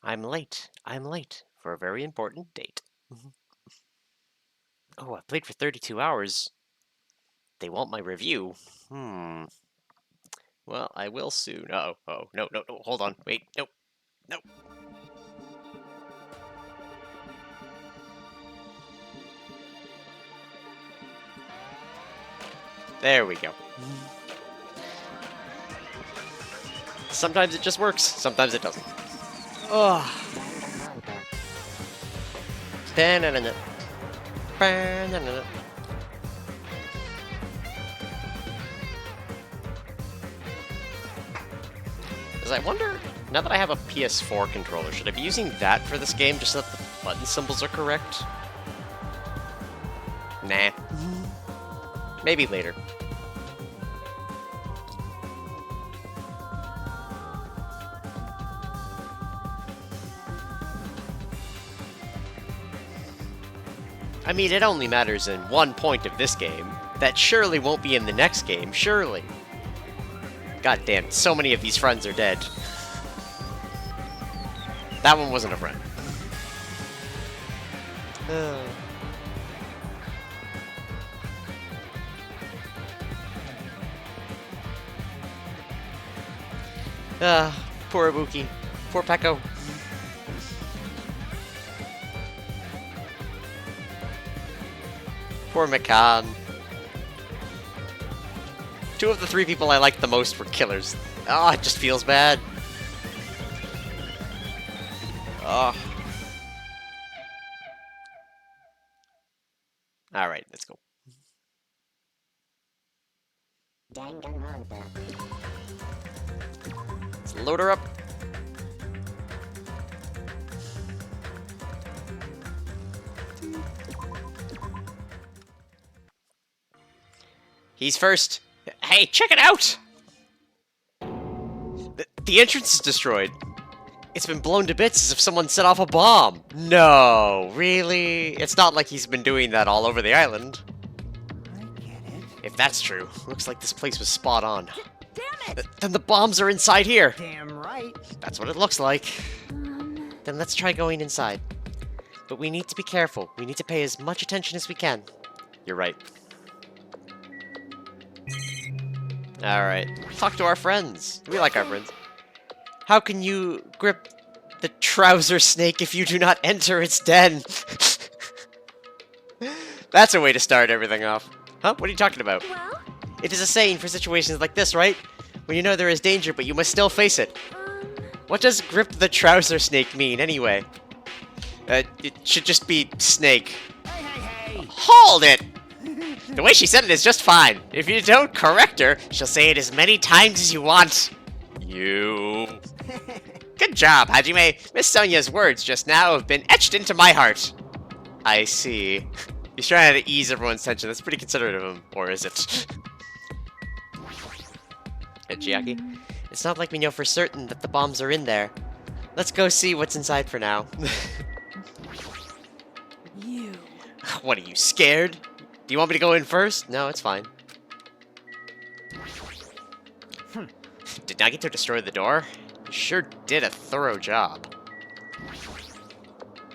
I'm late. I'm late for a very important date. Oh, I played for 32 hours. They want my review. Well, I will soon. Oh, no, no, no, hold on. Wait, nope, nope. There we go. Sometimes it just works, sometimes it doesn't. Oh. Da-na-na-na. Ba-na-na-na. Because I wonder, now that I have a PS4 controller, should I be using that for this game just so that the button symbols are correct? Nah. Maybe later. I mean, it only matters in one point of this game. That surely won't be in the next game, surely. God damn, so many of these friends are dead. That one wasn't a friend. Poor Ibuki. Poor Peko. Poor Mikan. Two of the three people I liked the most were killers. Oh, it just feels bad. Oh. Alright, let's go. Danganronpa. Let's load her up. He's first. Hey, check it out! The entrance is destroyed. It's been blown to bits as if someone set off a bomb. No, really? It's not like he's been doing that all over the island. I get it. If that's true, looks like this place was spot on. Damn it! Then the bombs are inside here. Damn right. That's what it looks like. Then let's try going inside. But we need to be careful. We need to pay as much attention as we can. You're right. Alright. Talk to our friends. We like our friends. How can you grip the trouser snake if you do not enter its den? That's a way to start everything off. Huh? What are you talking about? Well, It is a saying for situations like this, right? When you know there is danger, but you must still face it. What does grip the trouser snake mean, anyway? It should just be snake. Hey, hey, hey! Hold it! The way she said it is just fine. If you don't correct her, she'll say it as many times as you want. You. Good job, Hajime. Miss Sonia's words just now have been etched into my heart. I see. He's trying to ease everyone's tension. That's pretty considerate of him. Or is it? Chiaki? It's not like we know for certain that the bombs are in there. Let's go see what's inside for now. You. What, are you scared? Do you want me to go in first? No, it's fine. Did Nagito destroy the door? He sure did a thorough job.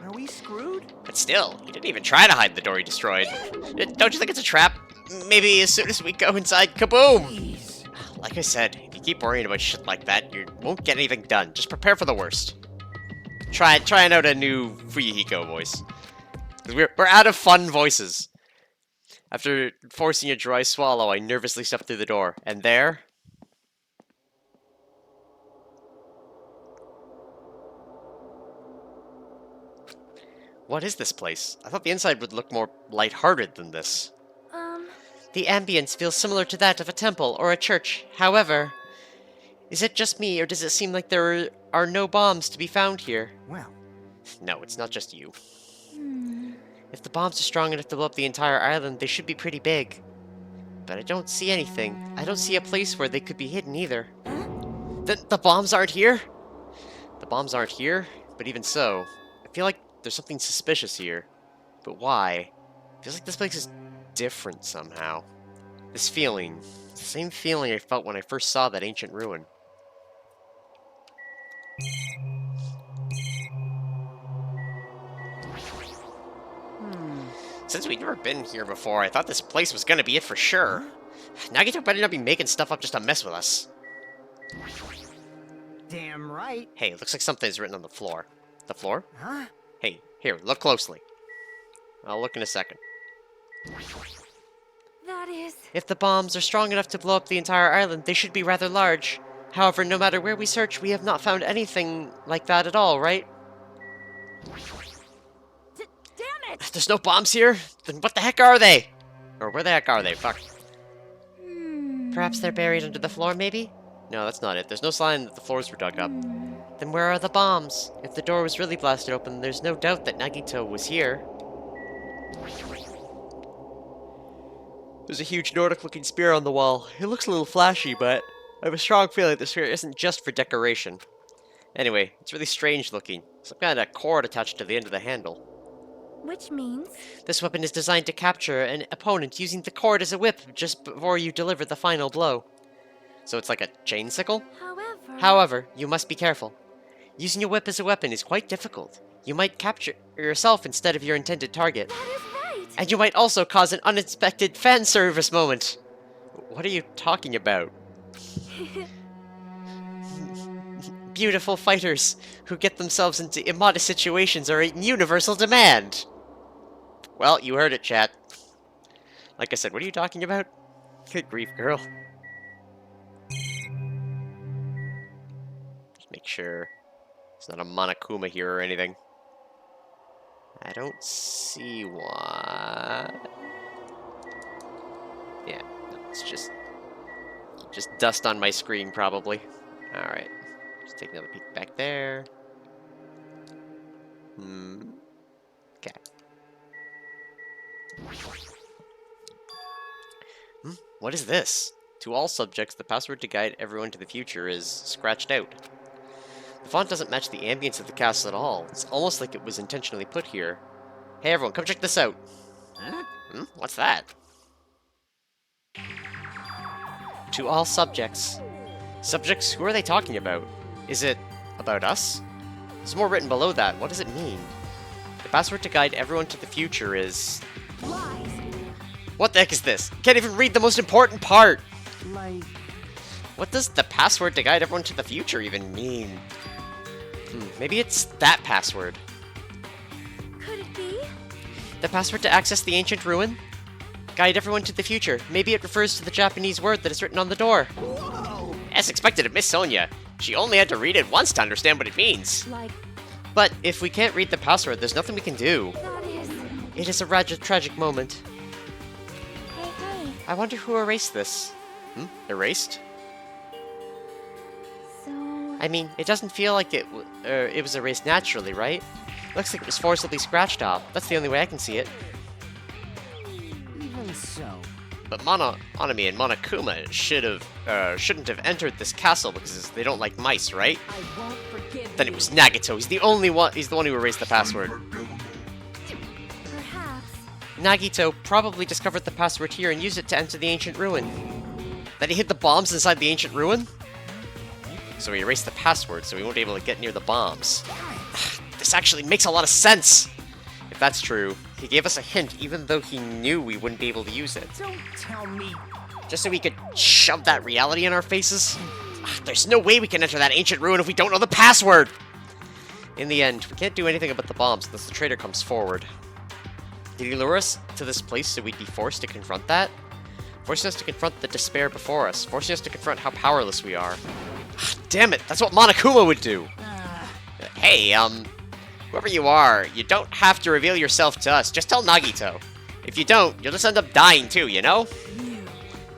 Are we screwed? But still, he didn't even try to hide the door he destroyed. Don't you think it's a trap? Maybe as soon as we go inside, kaboom! Please. Like I said, if you keep worrying about shit like that, you won't get anything done. Just prepare for the worst. Trying out a new Fuyuhiko voice. 'Cause we're out of fun voices. After forcing a dry swallow, I nervously stepped through the door. And there... What is this place? I thought the inside would look more lighthearted than this. The ambience feels similar to that of a temple or a church. However, is it just me, or does it seem like there are no bombs to be found here? Well, No, it's not just you. If the bombs are strong enough to blow up the entire island, they should be pretty big. But I don't see anything. I don't see a place where they could be hidden either. The bombs aren't here? The bombs aren't here? But even so, I feel like there's something suspicious here. But why? Feels like this place is different somehow. This feeling, it's the same feeling I felt when I first saw that ancient ruin. Since we've never been here before, I thought this place was gonna be it for sure. Nagito better not be making stuff up just to mess with us. Damn right. Hey, looks like something's written on the floor. The floor? Huh? Hey, here, look closely. I'll look in a second. That is... If the bombs are strong enough to blow up the entire island, they should be rather large. However, no matter where we search, we have not found anything like that at all, right? Damn it! There's no bombs here? Then what the heck are they? Or where the heck are they? Fuck. Perhaps they're buried under the floor, maybe? No, that's not it. There's no sign that the floors were dug up. Then where are the bombs? If the door was really blasted open, there's no doubt that Nagito was here. There's a huge Nordic-looking spear on the wall. It looks a little flashy, but I have a strong feeling the spear isn't just for decoration. Anyway, it's really strange looking. Some kind of cord attached to the end of the handle. Which means... This weapon is designed to capture an opponent using the cord as a whip just before you deliver the final blow. So it's like a chain sickle? However, you must be careful. Using a whip as a weapon is quite difficult. You might capture yourself instead of your intended target. That is right! And you might also cause an unexpected fan service moment. What are you talking about? Beautiful fighters who get themselves into immodest situations are in universal demand. Well, you heard it, chat. Like I said, what are you talking about? Good grief, girl. Just make sure it's not a Monokuma here or anything. I don't see one. Yeah, no, it's just dust on my screen, probably. Alright. Just take another peek back there. Okay. What is this? To all subjects, the password to guide everyone to the future is scratched out. The font doesn't match the ambience of the castle at all. It's almost like it was intentionally put here. Hey everyone, come check this out. Huh? What's that? To all subjects. Subjects? Who are they talking about? Is it about us? There's more written below that. What does it mean? The password to guide everyone to the future is... Lies. What the heck is this? Can't even read the most important part! Like... What does the password to guide everyone to the future even mean? Maybe it's that password. Could it be? The password to access the ancient ruin? Guide everyone to the future. Maybe it refers to the Japanese word that is written on the door. Whoa! As expected of Miss Sonia, she only had to read it once to understand what it means. Like... But if we can't read the password, there's nothing we can do. That is... It is a rather tragic moment. Hey. I wonder who erased this. Erased? So... I mean, it doesn't feel like it was erased naturally, right? Looks like it was forcibly scratched off. That's the only way I can see it. Even so. But Monami and Monokuma shouldn't have entered this castle because they don't like mice, right? I won't forgive Then it was Nagito. He's the one who erased the password. Perhaps... Nagito probably discovered the password here and used it to enter the ancient ruin. Then he hid the bombs inside the ancient ruin? So he erased the password so he won't be able to get near the bombs. This actually makes a lot of sense! If that's true, he gave us a hint even though he knew we wouldn't be able to use it. Don't tell me. Just so we could shove that reality in our faces? There's no way we can enter that ancient ruin if we don't know the password! In the end, we can't do anything about the bombs unless the traitor comes forward. Did he lure us to this place so we'd be forced to confront that? Forcing us to confront the despair before us. Forcing us to confront how powerless we are. Damn it, that's what Monokuma would do! Hey, whoever you are, you don't have to reveal yourself to us. Just tell Nagito. If you don't, you'll just end up dying too, you know?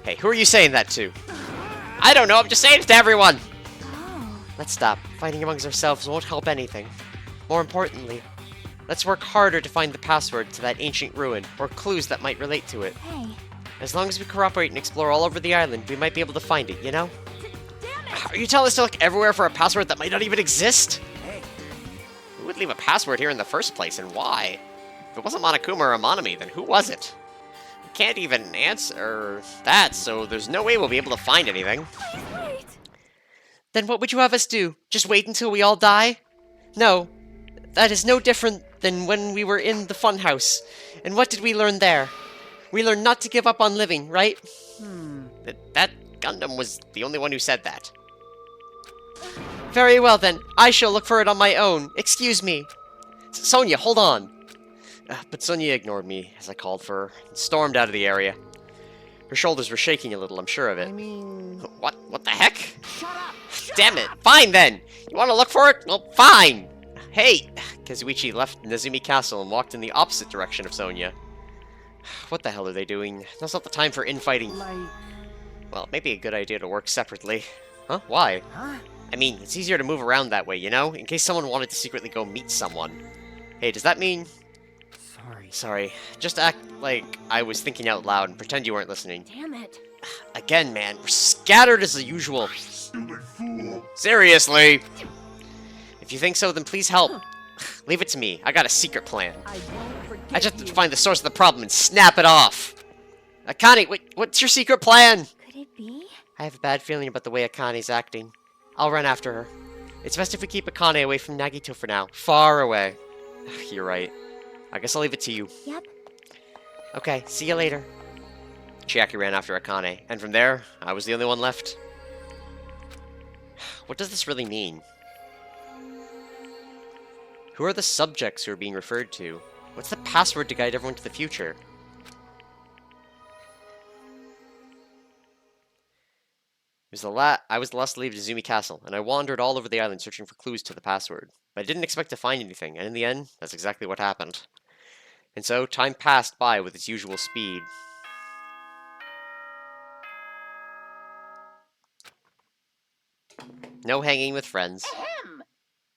Hey, who are you saying that to? I don't know, I'm just saying it to everyone! Oh... Let's stop. Fighting amongst ourselves won't help anything. More importantly, let's work harder to find the password to that ancient ruin, or clues that might relate to it. Hey... As long as we cooperate and explore all over the island, we might be able to find it, you know? Damn it! Are you telling us to look everywhere for a password that might not even exist? Hey. Who would leave a password here in the first place, and why? If it wasn't Monokuma or Amonami, then who was it? We can't even answer that, so there's no way we'll be able to find anything. Please wait! Then what would you have us do? Just wait until we all die? No. That is no different than when we were in the funhouse. And what did we learn there? We learned not to give up on living, right? That Gundam was the only one who said that. Very well then, I shall look for it on my own. Excuse me. Sonia, hold on. But Sonia ignored me as I called for her and stormed out of the area. Her shoulders were shaking a little, I'm sure of it. I mean... What the heck? Shut up! Damn it! Fine then! You want to look for it? Well, fine! Hey! Kazuichi left Nezumi Castle and walked in the opposite direction of Sonia. What the hell are they doing? Now's not the time for infighting. Like... Well, it may be a good idea to work separately. Huh? Why? Huh? I mean, it's easier to move around that way, you know? In case someone wanted to secretly go meet someone. Hey, does that mean... Sorry. Sorry. Just act like I was thinking out loud and pretend you weren't listening. Damn it. Again, man, we're scattered as usual. Seriously! If you think so, then please help. Leave it to me. I got a secret plan. I won't forget I just have to you. find the source of the problem and snap it off. Akane, wait, what's your secret plan? Could it be? I have a bad feeling about the way Akane's acting. I'll run after her. It's best if we keep Akane away from Nagito for now. Far away. You're right. I guess I'll leave it to you. Yep. Okay, see you later. Chiaki ran after Akane, and from there, I was the only one left. What does this really mean? Who are the subjects who are being referred to? What's the password to guide everyone to the future? I was the last to leave Izumi Castle, and I wandered all over the island searching for clues to the password. But I didn't expect to find anything, and in the end, that's exactly what happened. And so, time passed by with its usual speed. No hanging with friends. Ahem!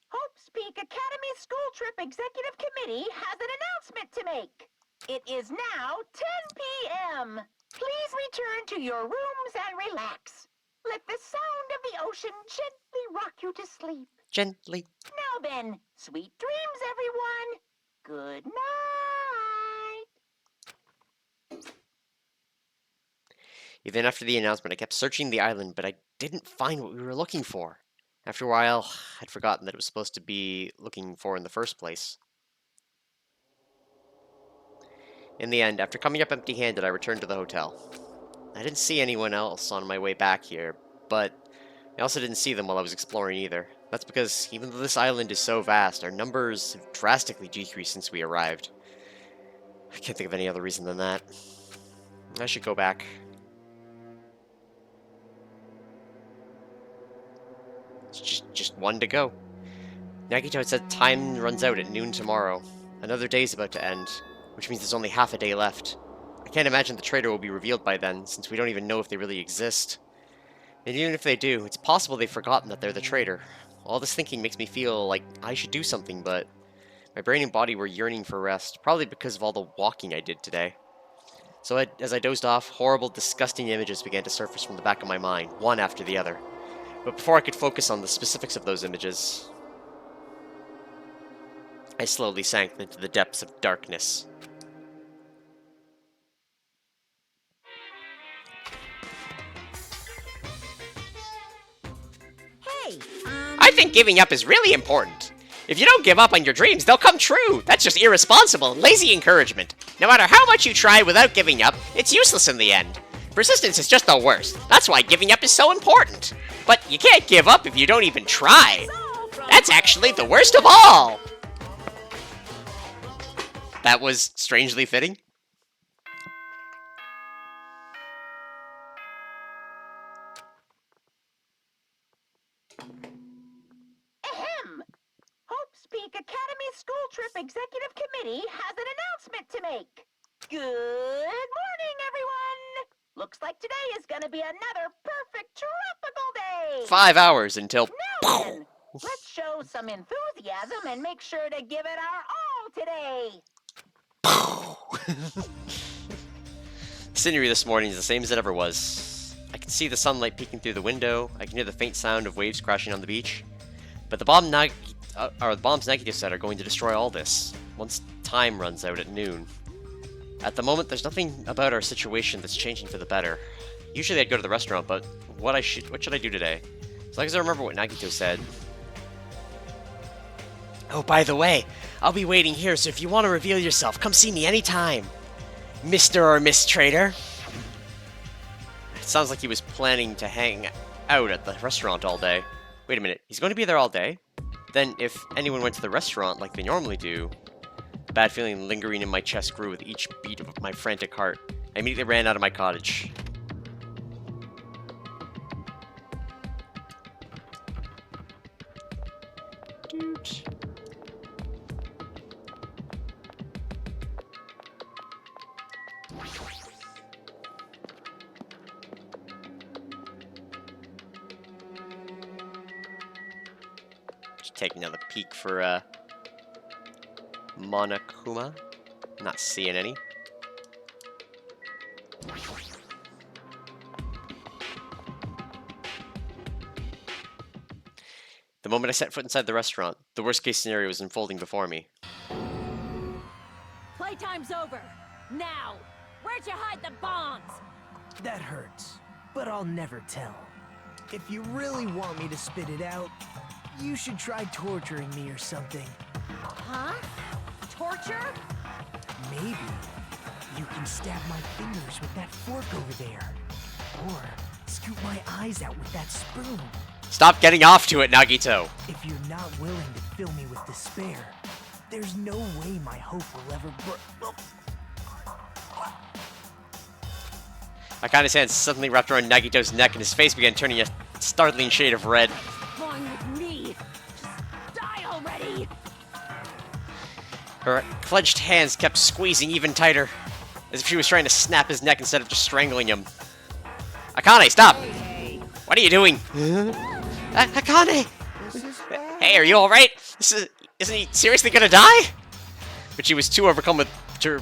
Hope's Peak Academy School Trip Executive Committee has an announcement to make. It is now 10 p.m. Please return to your rooms and relax. Let the sound of the ocean gently rock you to sleep. Gently. Now then, sweet dreams, everyone. Good night. Even after the announcement, I kept searching the island, but I didn't find what we were looking for. After a while, I'd forgotten that it was supposed to be looking for in the first place. In the end, after coming up empty-handed, I returned to the hotel. I didn't see anyone else on my way back here, but I also didn't see them while I was exploring either. That's because, even though this island is so vast, our numbers have drastically decreased since we arrived. I can't think of any other reason than that. I should go back. It's just one to go. Nagito had said time runs out at noon tomorrow. Another day's about to end, which means there's only half a day left. I can't imagine the traitor will be revealed by then, since we don't even know if they really exist. And even if they do, it's possible they've forgotten that they're the traitor. All this thinking makes me feel like I should do something, but my brain and body were yearning for rest, probably because of all the walking I did today. So as I dozed off, horrible, disgusting images began to surface from the back of my mind, one after the other. But before I could focus on the specifics of those images, I slowly sank into the depths of darkness. Hey, I think giving up is really important. If you don't give up on your dreams, they'll come true. That's just irresponsible, lazy encouragement. No matter how much you try without giving up, it's useless in the end. Persistence is just the worst. That's why giving up is so important. But you can't give up if you don't even try. That's actually the worst of all. That was strangely fitting. Ahem! Hope's Peak Academy School Trip Executive Committee has an announcement to make. Good morning, everyone! Looks like today is gonna be another perfect tropical day! 5 hours until... Now then, let's show some enthusiasm and make sure to give it our all today! Scenery this morning is the same as it ever was. I can see the sunlight peeking through the window, I can hear the faint sound of waves crashing on the beach. But the bombs Nagito said are going to destroy all this, once time runs out at noon. At the moment, there's nothing about our situation that's changing for the better. Usually I'd go to the restaurant, but what should I do today? As long as I remember what Nagito said. Oh, by the way, I'll be waiting here, so if you want to reveal yourself, come see me anytime. Mr. or Miss Trader. It sounds like he was planning to hang out at the restaurant all day. Wait a minute, he's going to be there all day? Then, if anyone went to the restaurant like they normally do, the bad feeling lingering in my chest grew with each beat of my frantic heart. I immediately ran out of my cottage. Dude. Just take another peek for Monokuma. Not seeing any. The moment I set foot inside the restaurant, the worst case scenario was unfolding before me. Playtime's over. Now! Where'd you hide the bombs? That hurts, but I'll never tell. If you really want me to spit it out, you should try torturing me or something. Huh? Torture? Maybe you can stab my fingers with that fork over there. Or scoop my eyes out with that spoon. Stop getting off to it, Nagito! If you're not willing to fill me with despair, there's no way my hope will ever Akane's hands suddenly wrapped around Nagito's neck and his face began turning a startling shade of red. Going with me. Just die already. Her clenched hands kept squeezing even tighter, as if she was trying to snap his neck instead of just strangling him. Akane, stop! What are you doing? Akane! Hey, are you alright? Isn't he seriously gonna die? But she was too overcome with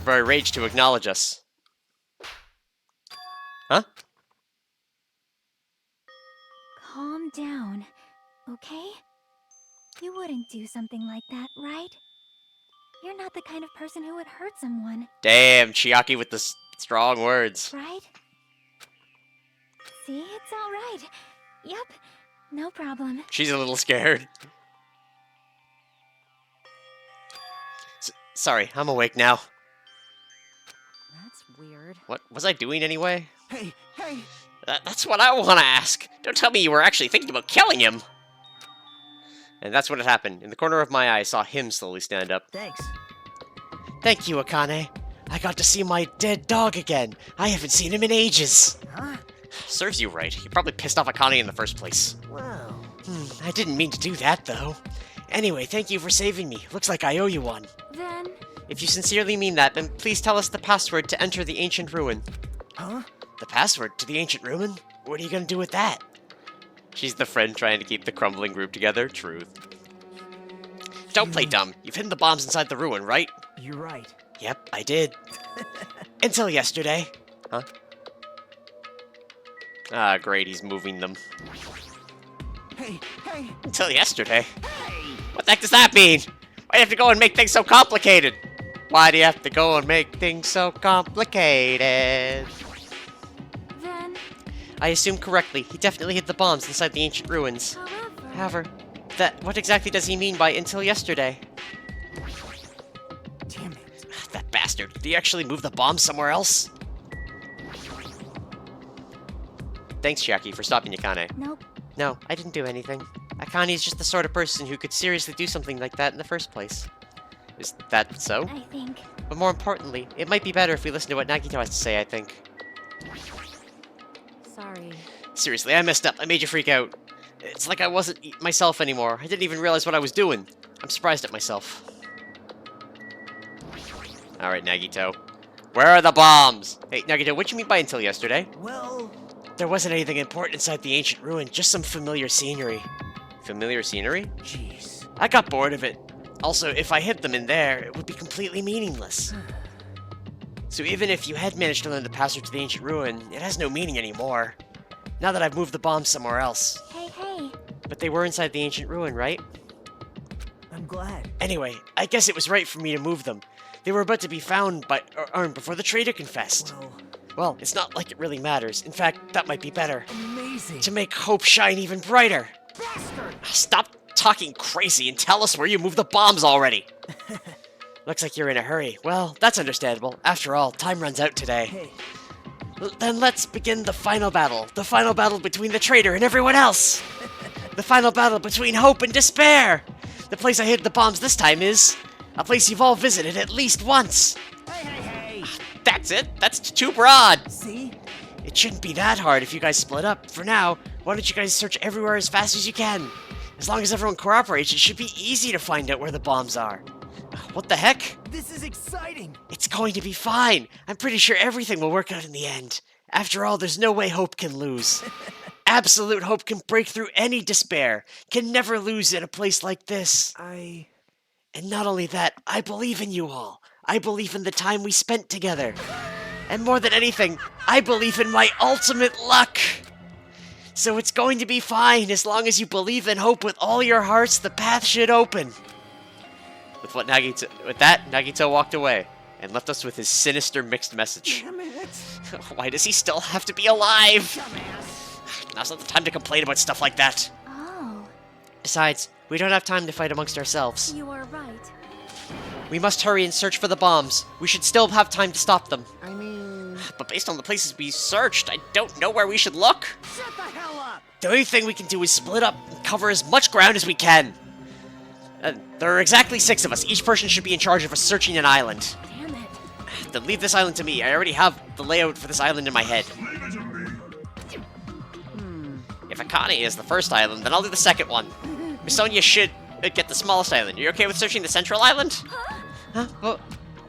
rage to acknowledge us. Huh? Calm down, okay? You wouldn't do something like that, right? You're not the kind of person who would hurt someone, Damn, Chiaki with the strong words. right? See, it's all right. Yep, no problem. She's a little scared. Sorry, I'm awake now. That's weird. What was I doing anyway? Hey! That's what I want to ask. Don't tell me you were actually thinking about killing him. And that's what had happened. In the corner of my eye, I saw him slowly stand up. Thanks. Thank you, Akane. I got to see my dead dog again. I haven't seen him in ages. Huh? Serves you right. You probably pissed off Akane in the first place. Well, I didn't mean to do that, though. Anyway, thank you for saving me. Looks like I owe you one. Then, If you sincerely mean that, then please tell us the password to enter the ancient ruin. huh? The password to the ancient ruin? What are you gonna do with that? She's the friend trying to keep the crumbling group together. Truth. Don't play dumb. You've hidden the bombs inside the ruin, right? You're right. Yep, I did. Until yesterday. Huh? Ah, great, he's moving them. Hey! Until yesterday? What the heck does that mean? Why do you have to go and make things so complicated? Why do you have to go and make things so complicated? then, I assumed correctly. He definitely hid the bombs inside the ancient ruins. however, What exactly does he mean by until yesterday? Damn it. That bastard. Did he actually move the bombs somewhere else? Thanks, Chiaki, for stopping Akane. nope. No, I didn't do anything. Akane is just the sort of person who could seriously do something like that in the first place. Is that so? I think. But more importantly, it might be better if we listen to what Nagito has to say, I think. Sorry. Seriously, I messed up. I made you freak out. It's like I wasn't myself anymore. I didn't even realize what I was doing. I'm surprised at myself. Alright, Nagito. Where are the bombs? Hey, Nagito, what do you mean by until yesterday? Well, There wasn't anything important inside the ancient ruin, just some familiar scenery. Familiar scenery? jeez. I got bored of it. Also, if I hid them in there, it would be completely meaningless. So even if you had managed to learn the password to the ancient ruin, it has no meaning anymore. Now that I've moved the bombs somewhere else. Hey. But they were inside the ancient ruin, right? I'm glad. Anyway, I guess it was right for me to move them. They were about to be found by Arn before the traitor confessed. Well, it's not like it really matters. In fact, that might be better. Amazing. To make hope shine even brighter. Bastard! Stop talking crazy and tell us where you moved the bombs already. Looks like you're in a hurry. Well, that's understandable. After all, time runs out today. Hey, Then let's begin the final battle. The final battle between the traitor and everyone else. The final battle between hope and despair. The place I hid the bombs this time is a place you've all visited at least once. hey! That's it. That's too broad. See? It shouldn't be that hard if you guys split up. For now, why don't you guys search everywhere as fast as you can? As long as everyone cooperates, it should be easy to find out where the bombs are. What the heck? This is exciting! It's going to be fine. I'm pretty sure everything will work out in the end. After all, there's no way hope can lose. Absolute hope can break through any despair, can never lose in a place like this. And not only that, I believe in you all. I believe in the time we spent together. And more than anything, I believe in my ultimate luck. So it's going to be fine. As long as you believe and hope with all your hearts, the path should open. With that, Nagito walked away and left us with his sinister mixed message. Damn it! Why does he still have to be alive? Dumbass! Now's not the time to complain about stuff like that. Oh, Besides, we don't have time to fight amongst ourselves. you are right. We must hurry and search for the bombs. We should still have time to stop them. I mean... But based on the places we searched, I don't know where we should look. Shut the hell up! The only thing we can do is split up and cover as much ground as we can. There are exactly 6 of us. Each person should be in charge of us searching an island. Damn it. Then leave this island to me. I already have the layout for this island in my head. If Akane is the first island, then I'll do the second one. Miss Sonia should get the smallest island. Are you okay with searching the central island? Huh? Oh,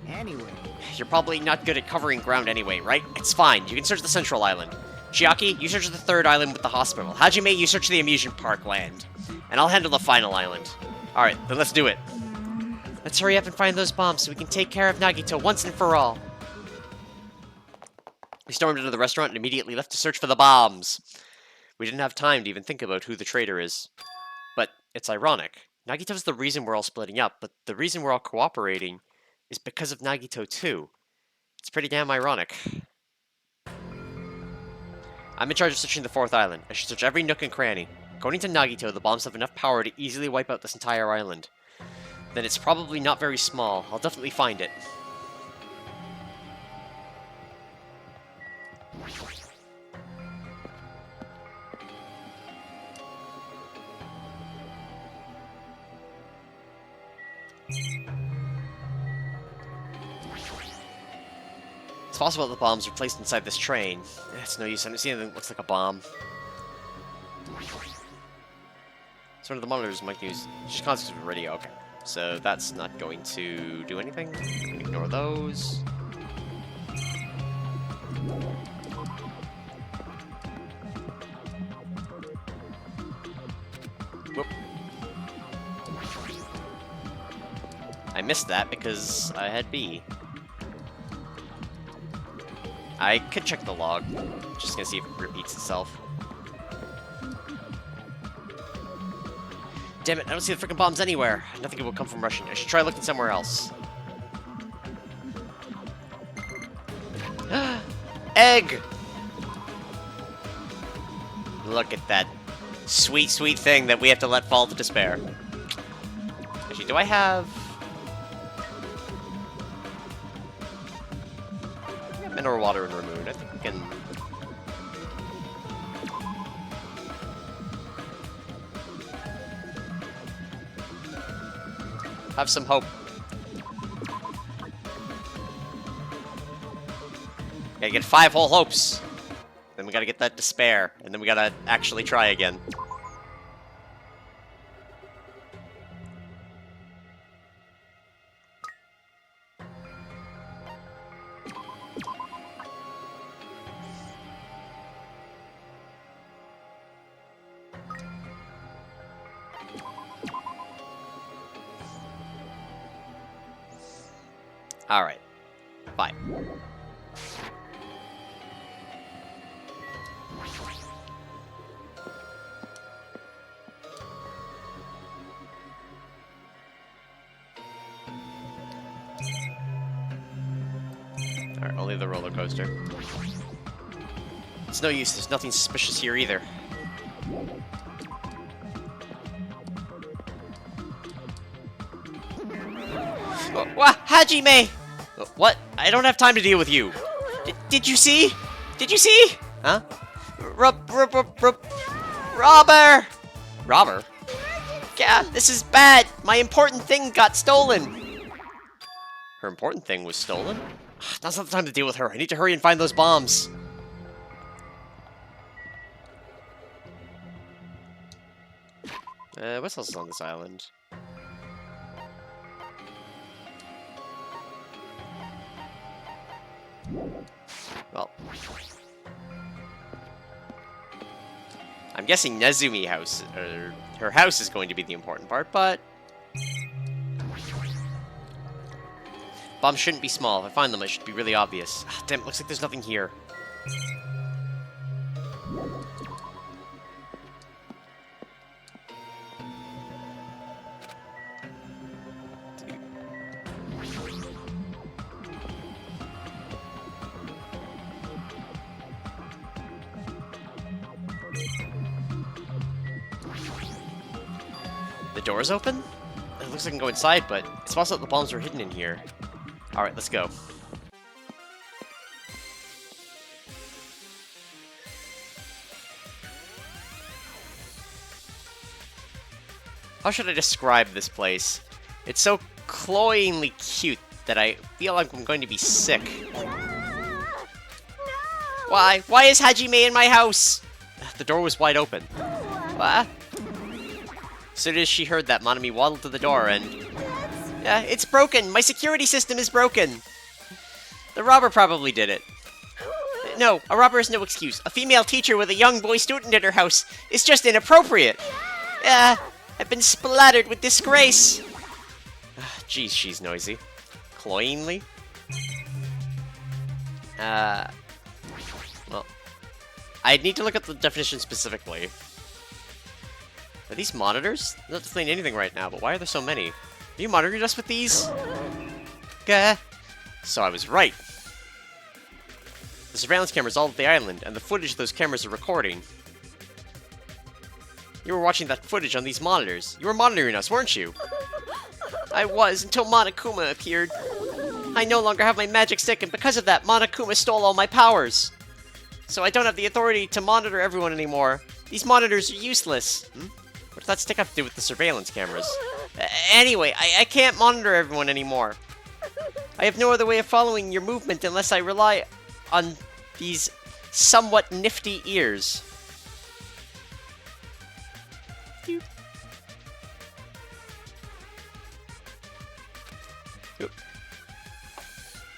Anyway... you're probably not good at covering ground anyway, right? It's fine. You can search the central island. Chiaki, you search the third island with the hospital. Hajime, you search the amusement park land. And I'll handle the final island. Alright, then let's do it. Let's hurry up and find those bombs so we can take care of Nagito once and for all. We stormed into the restaurant and immediately left to search for the bombs. We didn't have time to even think about who the traitor is. But it's ironic. Nagito's the reason we're all splitting up, but the reason we're all cooperating is because of Nagito too. It's pretty damn ironic. I'm in charge of searching the 4th island. I should search every nook and cranny. According to Nagito, the bombs have enough power to easily wipe out this entire island. Then it's probably not very small. I'll definitely find it. It's possible that the bombs were placed inside this train. It's no use. I don't see anything that looks like a bomb. It's one of the monitors might use. Just concepts of radio. Okay. So that's not going to do anything. Ignore those. Whoop. I missed that because I had B. I could check the log. Just gonna see if it repeats itself. Damn it, I don't see the freaking bombs anywhere. Nothing will come from rushing. I should try looking somewhere else. Egg! Look at that sweet, sweet thing that we have to let fall to despair. Actually, do I have... mineral water and Ramoon. I think we can... have some hope. Gotta get 5 whole hopes. Then we gotta get that despair. And then we gotta actually try again. Alright. Fine. Alright, only the roller coaster. It's no use, there's nothing suspicious here either. What? Hajime! What? I don't have time to deal with you. Did you see? Did you see? Huh? Robber! Robber? Yeah, this is bad. My important thing got stolen. Her important thing was stolen? Now's not the time to deal with her. I need to hurry and find those bombs. What else is on this island? Well, I'm guessing Nezumi house, or her house is going to be the important part, but bombs shouldn't be small. If I find them, it should be really obvious. Damn, it looks like there's nothing here. The door's open? It looks like I can go inside, but it's possible that the bombs were hidden in here. Alright, let's go. How should I describe this place? It's so cloyingly cute that I feel like I'm going to be sick. Why? Why is Hajime in my house? The door was wide open. What? As soon as she heard that, Monami waddled to the door and... Yeah, it's broken! My security system is broken! The robber probably did it. No, a robber is no excuse. A female teacher with a young boy student at her house is just inappropriate! Yeah, I've been splattered with disgrace! Jeez, she's noisy. Cloyingly? Well... I'd need to look at the definition specifically. Are these monitors? Not displaying anything right now, but why are there so many? Are you monitoring us with these? Gah. So I was right. The surveillance cameras all over the island, and the footage those cameras are recording. You were watching that footage on these monitors. You were monitoring us, weren't you? I was, until Monokuma appeared. I no longer have my magic stick, and because of that, Monokuma stole all my powers. So I don't have the authority to monitor everyone anymore. These monitors are useless. What does that stick have to do with the surveillance cameras? Anyway, I can't monitor everyone anymore. I have no other way of following your movement unless I rely on these somewhat nifty ears.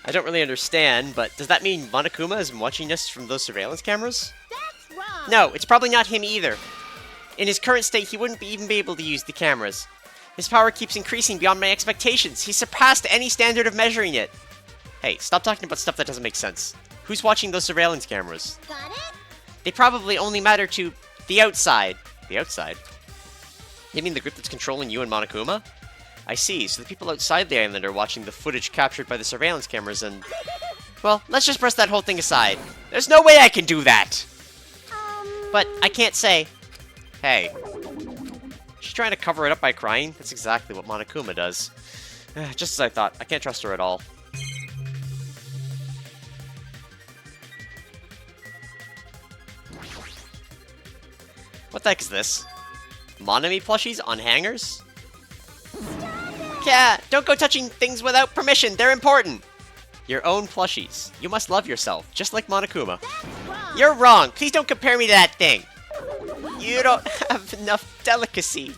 I don't really understand, but does that mean Monokuma is watching us from those surveillance cameras? That's wrong. No, it's probably not him either. In his current state, he wouldn't even be able to use the cameras. His power keeps increasing beyond my expectations. He's surpassed any standard of measuring it. Hey, stop talking about stuff that doesn't make sense. Who's watching those surveillance cameras? Got it? They probably only matter to the outside. The outside? You mean the group that's controlling you and Monokuma? I see, so the people outside the island are watching the footage captured by the surveillance cameras and... Well, let's just press that whole thing aside. There's no way I can do that! But I can't say... Hey. She's trying to cover it up by crying? That's exactly what Monokuma does. Just as I thought. I can't trust her at all. What the heck is this? Monami plushies on hangers? Yeah, don't go touching things without permission. They're important. Your own plushies. You must love yourself, just like Monokuma. Wrong. You're wrong. Please don't compare me to that thing. You don't have enough delicacy.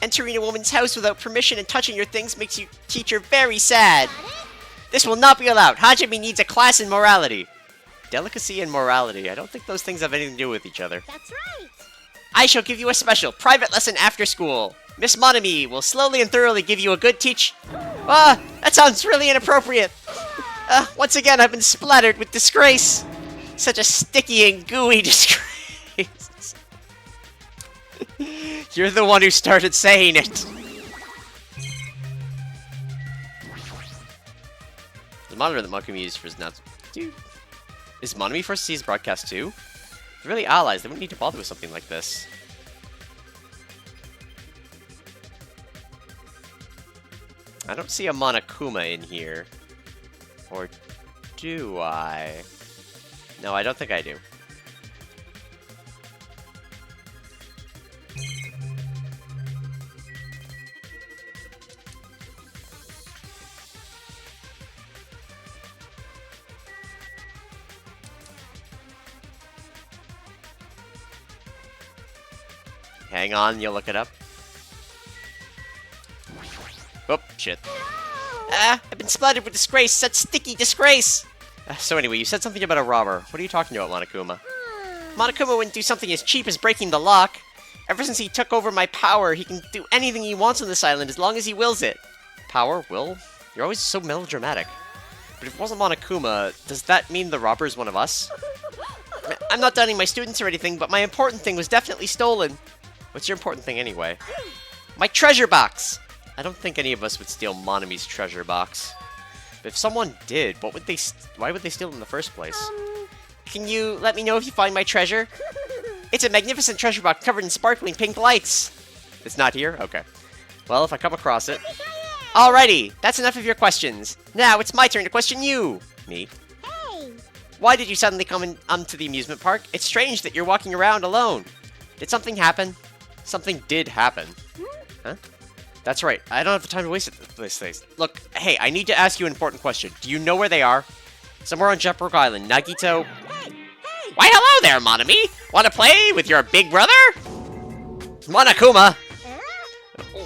Entering a woman's house without permission and touching your things makes you teacher very sad. This will not be allowed. Hajime needs a class in morality. Delicacy and morality. I don't think those things have anything to do with each other. That's right. I shall give you a special private lesson after school. Miss Monami will slowly and thoroughly give you a good teach... Ah, that sounds really inappropriate. Once again, I've been splattered with disgrace. Such a sticky and gooey disgrace. You're the one who started saying it. The monitor that Monokuma used for his nuts. Dude, is Monami forced to see his broadcast too? They're really allies. They wouldn't need to bother with something like this. I don't see a Monokuma in here. Or do I? No, I don't think I do. Hang on, you'll look it up. Oh, shit. Ah, I've been splattered with disgrace, such sticky disgrace! So anyway, you said something about a robber. What are you talking about, Monokuma? Monokuma wouldn't do something as cheap as breaking the lock. Ever since he took over my power, he can do anything he wants on this island as long as he wills it. Power? Will? You're always so melodramatic. But if it wasn't Monokuma, does that mean the robber is one of us? I'm not doubting my students or anything, but my important thing was definitely stolen. What's your important thing anyway? My treasure box! I don't think any of us would steal Monami's treasure box. But if someone did, why would they steal it in the first place? Can you let me know if you find my treasure? It's a magnificent treasure box covered in sparkling pink lights. It's not here? Okay. Well, if I come across it... Alrighty, that's enough of your questions. Now it's my turn to question you. Me? Hey! Why did you suddenly come to the amusement park? It's strange that you're walking around alone. Did something happen? Something did happen. Huh? That's right. I don't have the time to waste this thing. Look, hey, I need to ask you an important question. Do you know where they are? Somewhere on Jetbrook Island. Nagito... Hey! Why, hello there, Monami! Want to play with your big brother? Monokuma!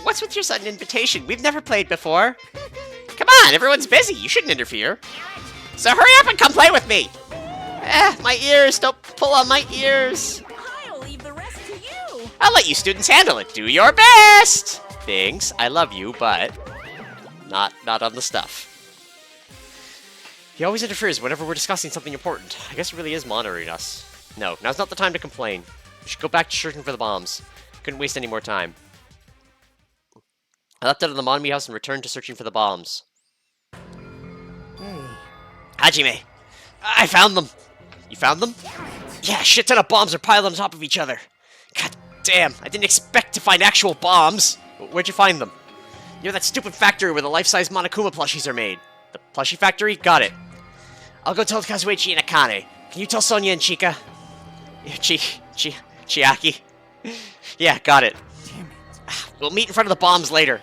What's with your sudden invitation? We've never played before. Come on, everyone's busy. You shouldn't interfere. So hurry up and come play with me! My ears! Don't pull on my ears! I'll leave the rest to you. I'll let you students handle it. Do your best! Thanks, I love you, but... Not on the stuff. He always interferes whenever we're discussing something important. I guess it really is monitoring us. No, now's not the time to complain. We should go back to searching for the bombs. Couldn't waste any more time. I left out of the Monami house and returned to searching for the bombs. Hey. Hajime! I found them! You found them? Yeah, shit ton of bombs are piled on top of each other. God damn, I didn't expect to find actual bombs. Where'd you find them? Near that stupid factory where the life-size Monokuma plushies are made. The plushie factory? Got it. I'll go tell Kazuichi and Akane. Can you tell Sonia and Chika? Chiaki? Yeah, got it. Damn it. We'll meet in front of the bombs later.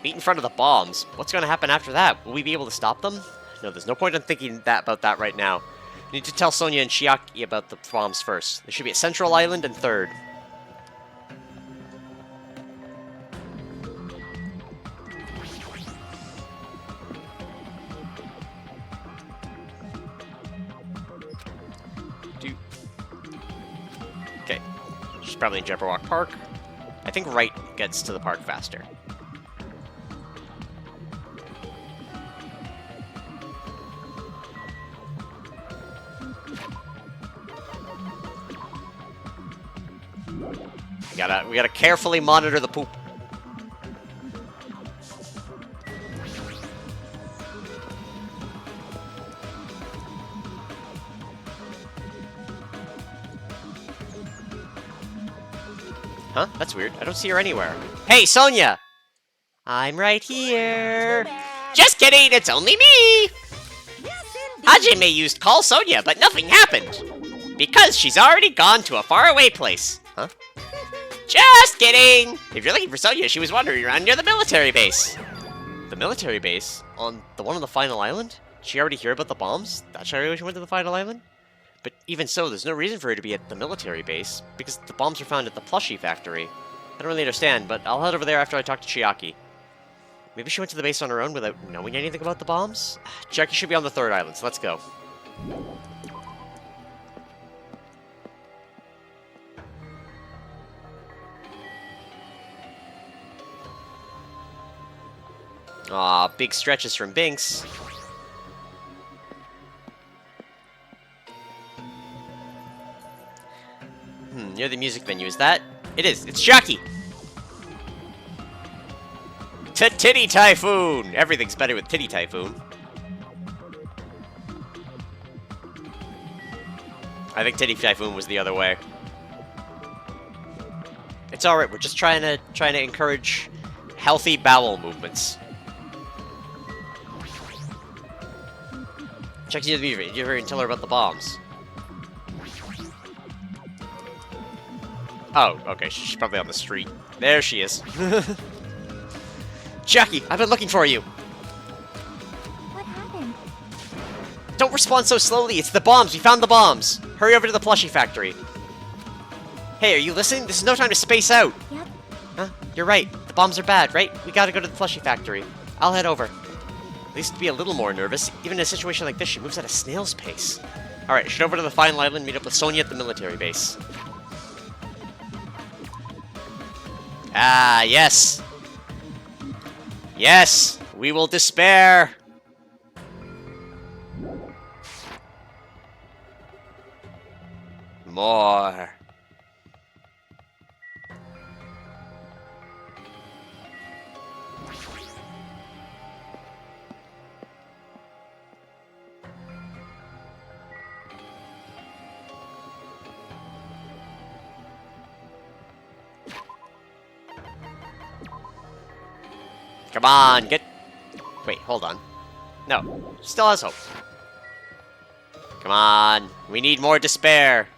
Meet in front of the bombs? What's gonna happen after that? Will we be able to stop them? No, there's no point in thinking about that right now. We need to tell Sonia and Chiaki about the bombs first. They should be at Central Island and 3rd. Okay. She's probably in Jabberwock Park. I think right gets to the park faster. We gotta carefully monitor the poop. Huh? That's weird. I don't see her anywhere. Hey, Sonia! I'm right here. Just kidding, it's only me! Yes, indeed. Hajime used call Sonia, but nothing happened. Because she's already gone to a faraway place. Huh? Just kidding! If you're looking for Sonia, she was wandering around near the military base. The military base? On the one on the final island? Did she already hear about the bombs? That's why she went to the final island? But even so, there's no reason for her to be at the military base, because the bombs were found at the plushie factory. I don't really understand, but I'll head over there after I talk to Chiaki. Maybe she went to the base on her own without knowing anything about the bombs? Chiaki should be on the 3rd island, so let's go. Aw, big stretches from Binks. Near the music venue, is that? It is, it's Chiaki! Titty Typhoon! Everything's better with Titty Typhoon. I think Titty Typhoon was the other way. It's alright, we're just trying to encourage healthy bowel movements. Check the meter and tell her about the bombs. Oh, okay, she's probably on the street. There she is. Jackie, I've been looking for you. What happened? Don't respond so slowly. It's the bombs. We found the bombs. Hurry over to the plushie factory. Hey, are you listening? This is no time to space out. Yep. Huh? You're right. The bombs are bad, right? We gotta go to the plushie factory. I'll head over. At least to be a little more nervous. Even in a situation like this, she moves at a snail's pace. Alright, should over to the final island, meet up with Sonia at the military base. Ah, yes. Yes, we will despair. More. Come on, get... Wait, hold on. No, still has hope. Come on, we need more despair.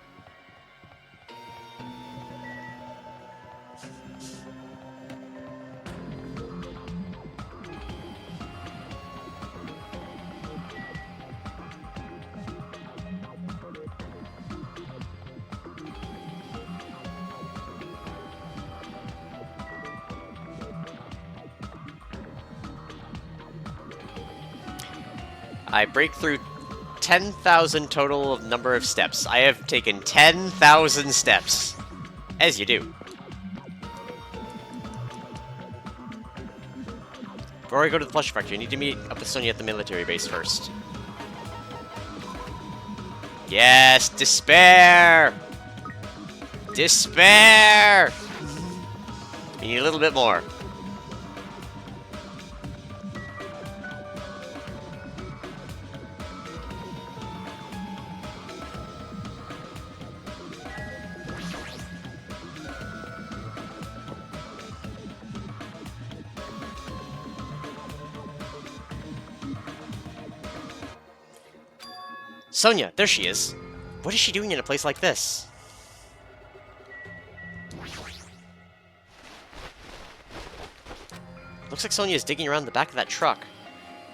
I break through 10,000 total of number of steps. I have taken 10,000 steps. As you do. Before I go to the plush factory, I need to meet up with Sonia at the military base first. Yes, despair! Despair! We need a little bit more. Sonia, there she is. What is she doing in a place like this? Looks like Sonia is digging around the back of that truck.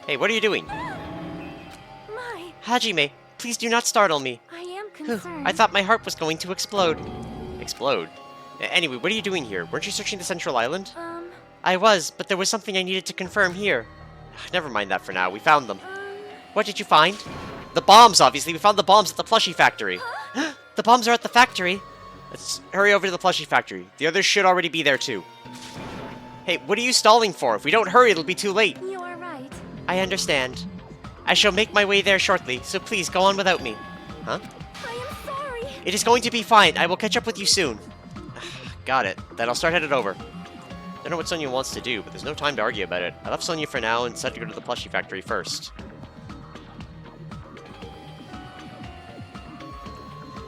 Hey, what are you doing? My, Hajime, please do not startle me. I am Whew, concerned. I thought my heart was going to explode. Explode? Anyway, what are you doing here? Weren't you searching the Central Island? I was, but there was something I needed to confirm here. Never mind that for now. We found them. What did you find? The bombs, obviously. We found the bombs at the plushie factory. The bombs are at the factory. Let's hurry over to the plushie factory. The others should already be there, too. Hey, what are you stalling for? If we don't hurry, it'll be too late. You are right. I understand. I shall make my way there shortly, so please go on without me. Huh? I am sorry. It is going to be fine. I will catch up with you soon. Got it. Then I'll start headed over. Don't know what Sonia wants to do, but there's no time to argue about it. I left Sonia for now and decided to go to the plushie factory first.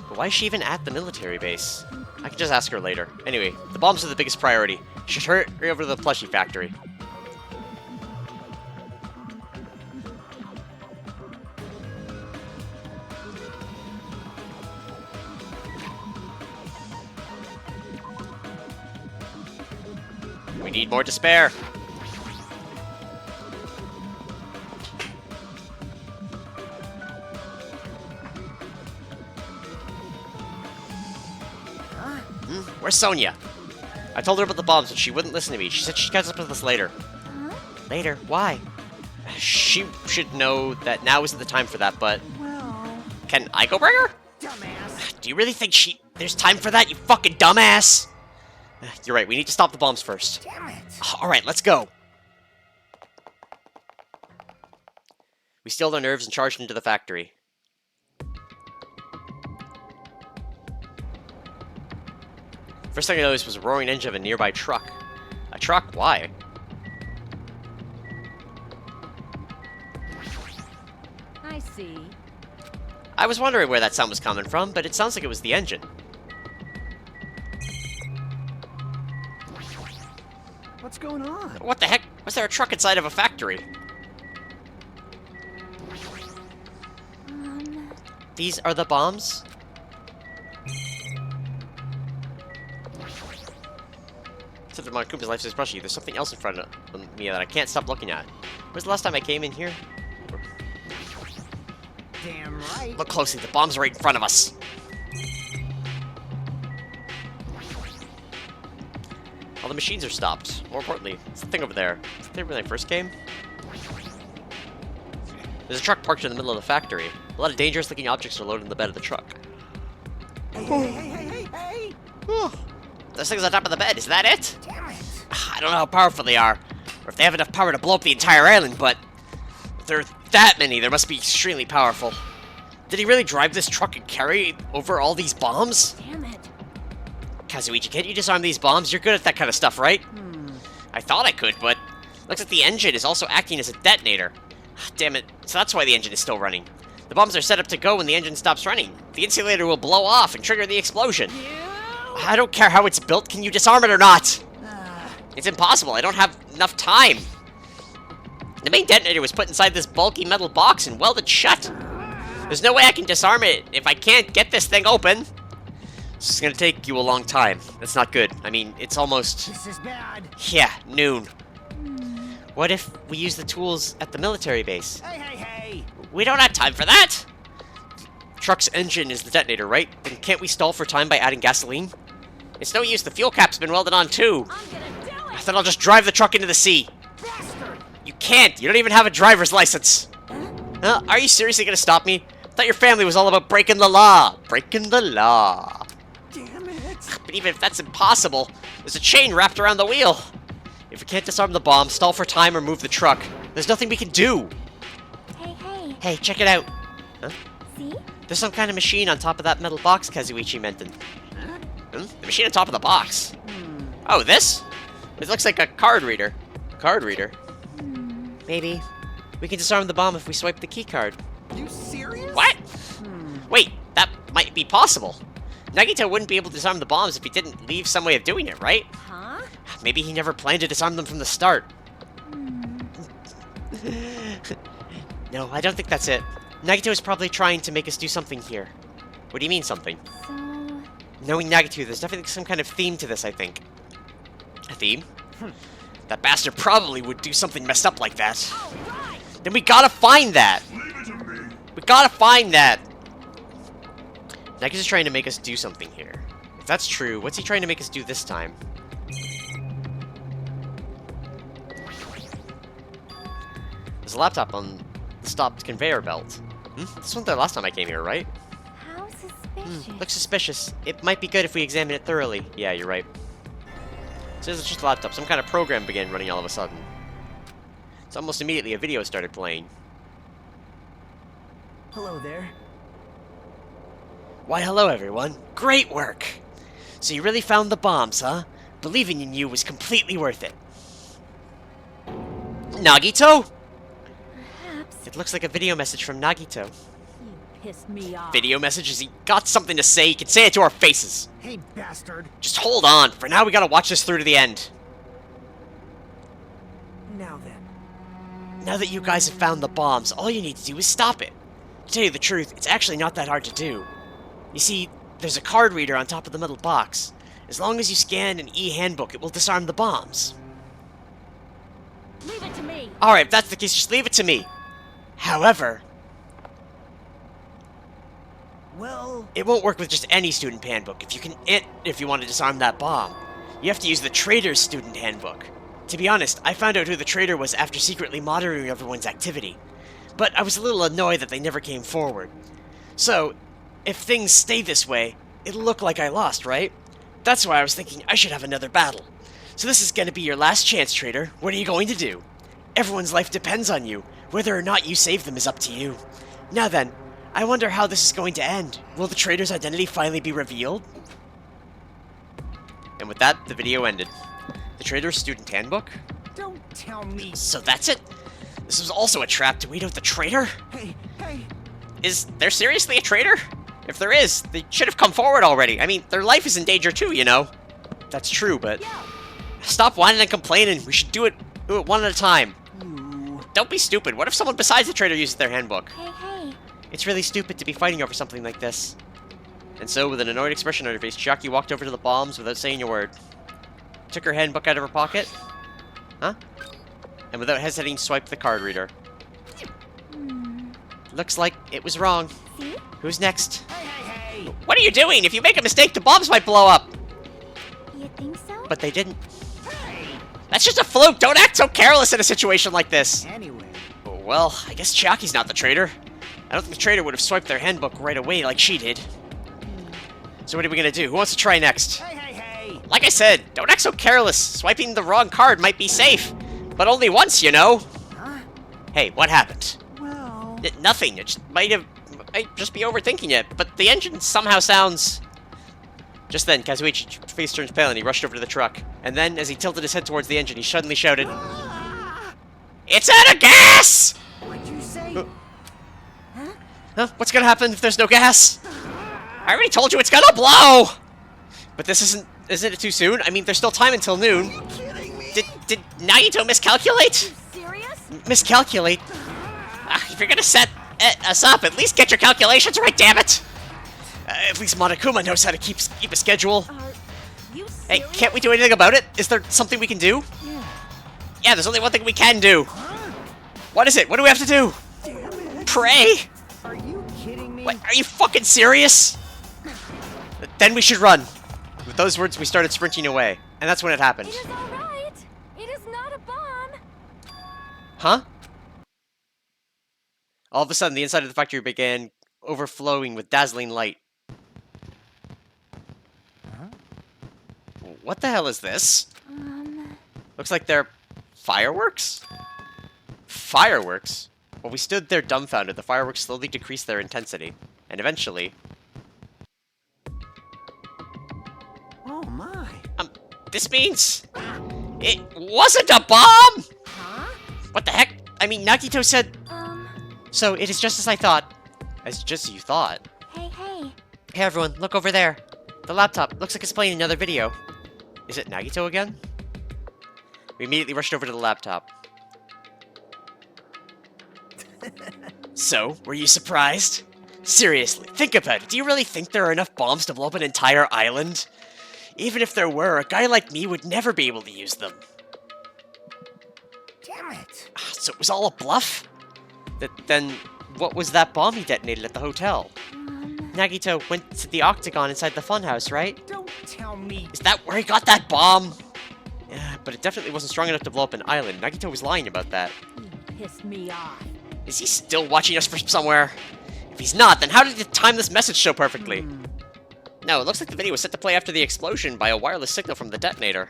But why is she even at the military base? I can just ask her later. Anyway, the bombs are the biggest priority. Should hurry over to the plushie factory. We need more despair. Where's Sonia? I told her about the bombs, but she wouldn't listen to me. She said she'd catch up with us later. Huh? Later? Why? She should know that now isn't the time for that, but... Well, Can I go bring her? dumbass. Do you really think there's time for that, you fucking dumbass? You're right, we need to stop the bombs first. Damn it. Alright, let's go. We stilled our nerves and charged into the factory. First thing I noticed was a roaring engine of a nearby truck. A truck? Why? I see. I was wondering where that sound was coming from, but it sounds like it was the engine. What's going on? What the heck? Was there a truck inside of a factory? These are the bombs? Except for Monokuma life-size plushie, there's something else in front of me that I can't stop looking at. Where's the last time I came in here? Damn right. Look closely, the bomb's right in front of us. All the machines are stopped. More importantly, what's the thing over there? Was it there when I first came? There's a truck parked in the middle of the factory. A lot of dangerous-looking objects are loaded in the bed of the truck. Hey! Those things on top of the bed, is that it? Damn it! I don't know how powerful they are, or if they have enough power to blow up the entire island, but if there are that many, they must be extremely powerful. Did he really drive this truck and carry over all these bombs? Damn it. Kazuichi, can't you disarm these bombs? You're good at that kind of stuff, right? I thought I could, but looks like the engine is also acting as a detonator. Damn it, so that's why the engine is still running. The bombs are set up to go when the engine stops running. The insulator will blow off and trigger the explosion. I don't care how it's built, can you disarm it or not? It's impossible, I don't have enough time. The main detonator was put inside this bulky metal box and welded shut. There's no way I can disarm it if I can't get this thing open. This is gonna take you a long time. That's not good. I mean, it's almost... This is bad. yeah, noon. What if we use the tools at the military base? Hey! We don't have time for that! Truck's engine is the detonator, right? Then can't we stall for time by adding gasoline? It's no use, the fuel cap's been welded on too. I'm gonna do it! Then I'll just drive the truck into the sea. Bastard! You can't! You don't even have a driver's license! Are you seriously gonna stop me? I thought your family was all about breaking the law. Breaking the law. Damn it! But even if that's impossible, there's a chain wrapped around the wheel. If we can't disarm the bomb, stall for time, or move the truck, there's nothing we can do. Hey. Hey, check it out. See? There's some kind of machine on top of that metal box Kazuichi mentioned. The machine on top of the box. Oh, this? It looks like a card reader. Card reader? Maybe. We can disarm the bomb if we swipe the key card. You serious? What? Wait, that might be possible. Nagito wouldn't be able to disarm the bombs if he didn't leave some way of doing it, right? Huh? Maybe he never planned to disarm them from the start. No, I don't think that's it. Nagito is probably trying to make us do something here. What do you mean, something? So... Knowing Nagito, there's definitely some kind of theme to this, I think. A theme? That bastard probably would do something messed up like that. Then we gotta find that! We gotta find that! Nagito's trying to make us do something here. If that's true, what's he trying to make us do this time? There's a laptop on the stopped conveyor belt. This wasn't there last time I came here, right? How suspicious. Looks suspicious. It might be good if we examine it thoroughly. Yeah, you're right. So this is just a laptop. Some kind of program began running all of a sudden. So almost immediately a video started playing. Hello there. Why, hello everyone. Great work! So you really found the bombs, huh? Believing in you was completely worth it. Nagito? Perhaps. It looks like a video message from Nagito. You pissed me off. Video message? Has he got something to say? He can say it to our faces. Hey, bastard. Just hold on. For now, we gotta watch this through to the end. Now then. Now that you guys have found the bombs, all you need to do is stop it. To tell you the truth, it's actually not that hard to do. You see, there's a card reader on top of the metal box. As long as you scan an e-handbook, it will disarm the bombs. Leave it to me. Alright, if that's the case, just leave it to me. However, Well, it won't work with just any student handbook if you want to disarm that bomb. You have to use the trader's student handbook. To be honest, I found out who the trader was after secretly monitoring everyone's activity. But I was a little annoyed that they never came forward. So, if things stay this way, it'll look like I lost, right? That's why I was thinking I should have another battle. So this is gonna be your last chance, trader. What are you going to do? Everyone's life depends on you. Whether or not you save them is up to you. Now then, I wonder how this is going to end. Will the trader's identity finally be revealed? And with that, the video ended. The trader's student handbook? don't tell me. So that's it? This was also a trap to weed out the traitor? Hey. Is there seriously a traitor? If there is, they should have come forward already. I mean, their life is in danger too, you know? That's true, but... Stop whining and complaining. We should do it one at a time. You. Don't be stupid. What if someone besides the traitor uses their handbook? Hey. It's really stupid to be fighting over something like this. And so, with an annoyed expression on her face, Chiaki walked over to the bombs without saying a word. Took her handbook out of her pocket. Huh? And without hesitating, swiped the card reader. Looks like it was wrong. See? Who's next? Hey! What are you doing? If you make a mistake, the bombs might blow up! You think so? But they didn't. That's just a fluke! Don't act so careless in a situation like this! Anyway. Well, I guess Chiaki's not the traitor. I don't think the traitor would have swiped their handbook right away like she did. So what are we gonna do? Who wants to try next? Hey! Like I said, don't act so careless. Swiping the wrong card might be safe. But only once, you know? Huh? Hey, what happened? Well... Nothing. It might just be overthinking it. But the engine somehow sounds... Just then, Kazuichi's face turns pale and he rushed over to the truck. And then, as he tilted his head towards the engine, he suddenly shouted, "It's out of gas!" What'd you say? Huh? What's gonna happen if there's no gas? I already told you it's gonna blow! But this isn't it too soon? I mean, there's still time until noon. Are you kidding me? Did Nagito miscalculate? Serious? Miscalculate? If you're gonna set us up, at least get your calculations right, damn it! At least Monokuma knows how to keep a schedule. Are you serious? Hey, can't we do anything about it? Is there something we can do? Yeah, there's only one thing we can do. What is it? What do we have to do? Damn it. Pray? Are you kidding me? What, are you fucking serious? Then we should run. With those words, we started sprinting away. And that's when it happened. It is alright. It is not a bomb. Huh? All of a sudden, the inside of the factory began overflowing with dazzling light. What the hell is this? Looks like they're fireworks? Fireworks? While we stood there dumbfounded, the fireworks slowly decreased their intensity. And eventually... Oh my. This means... It wasn't a bomb! Huh? What the heck? I mean, Nagito said... So, it is just as I thought. As just as you thought. Hey. Hey everyone, look over there. The laptop looks like it's playing another video. Is it Nagito again? We immediately rushed over to the laptop. So, were you surprised? Seriously, think about it. Do you really think there are enough bombs to blow up an entire island? Even if there were, a guy like me would never be able to use them. Damn it. So it was all a bluff? Then, what was that bomb he detonated at the hotel? Nagito went to the octagon inside the funhouse, right? Don't tell me. Is that where he got that bomb? Yeah, but it definitely wasn't strong enough to blow up an island. Nagito was lying about that. You pissed me off. Is he still watching us from somewhere? If he's not, then how did he time this message so perfectly? No, it looks like the video was set to play after the explosion by a wireless signal from the detonator.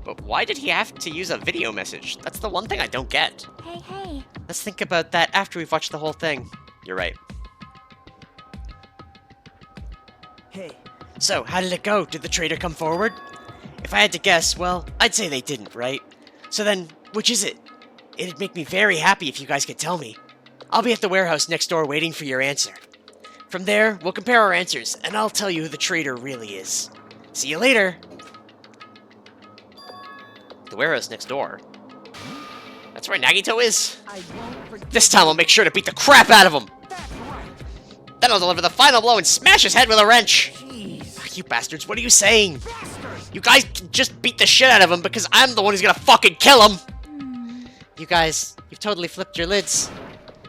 But why did he have to use a video message? That's the one thing I don't get. Hey. Let's think about that after we've watched the whole thing. You're right. Hey. So, how did it go? Did the traitor come forward? If I had to guess, well, I'd say they didn't, right? So then, which is it? It'd make me very happy if you guys could tell me. I'll be at the warehouse next door waiting for your answer. From there, we'll compare our answers, and I'll tell you who the traitor really is. See you later! The warehouse next door. That's where Nagito is? I won't forget. This time I'll make sure to beat the crap out of him! That's right. Then I'll deliver the final blow and smash his head with a wrench! Jeez. You bastards, what are you saying? Bastard. You guys can just beat the shit out of him because I'm the one who's gonna fucking kill him! You guys, you've totally flipped your lids.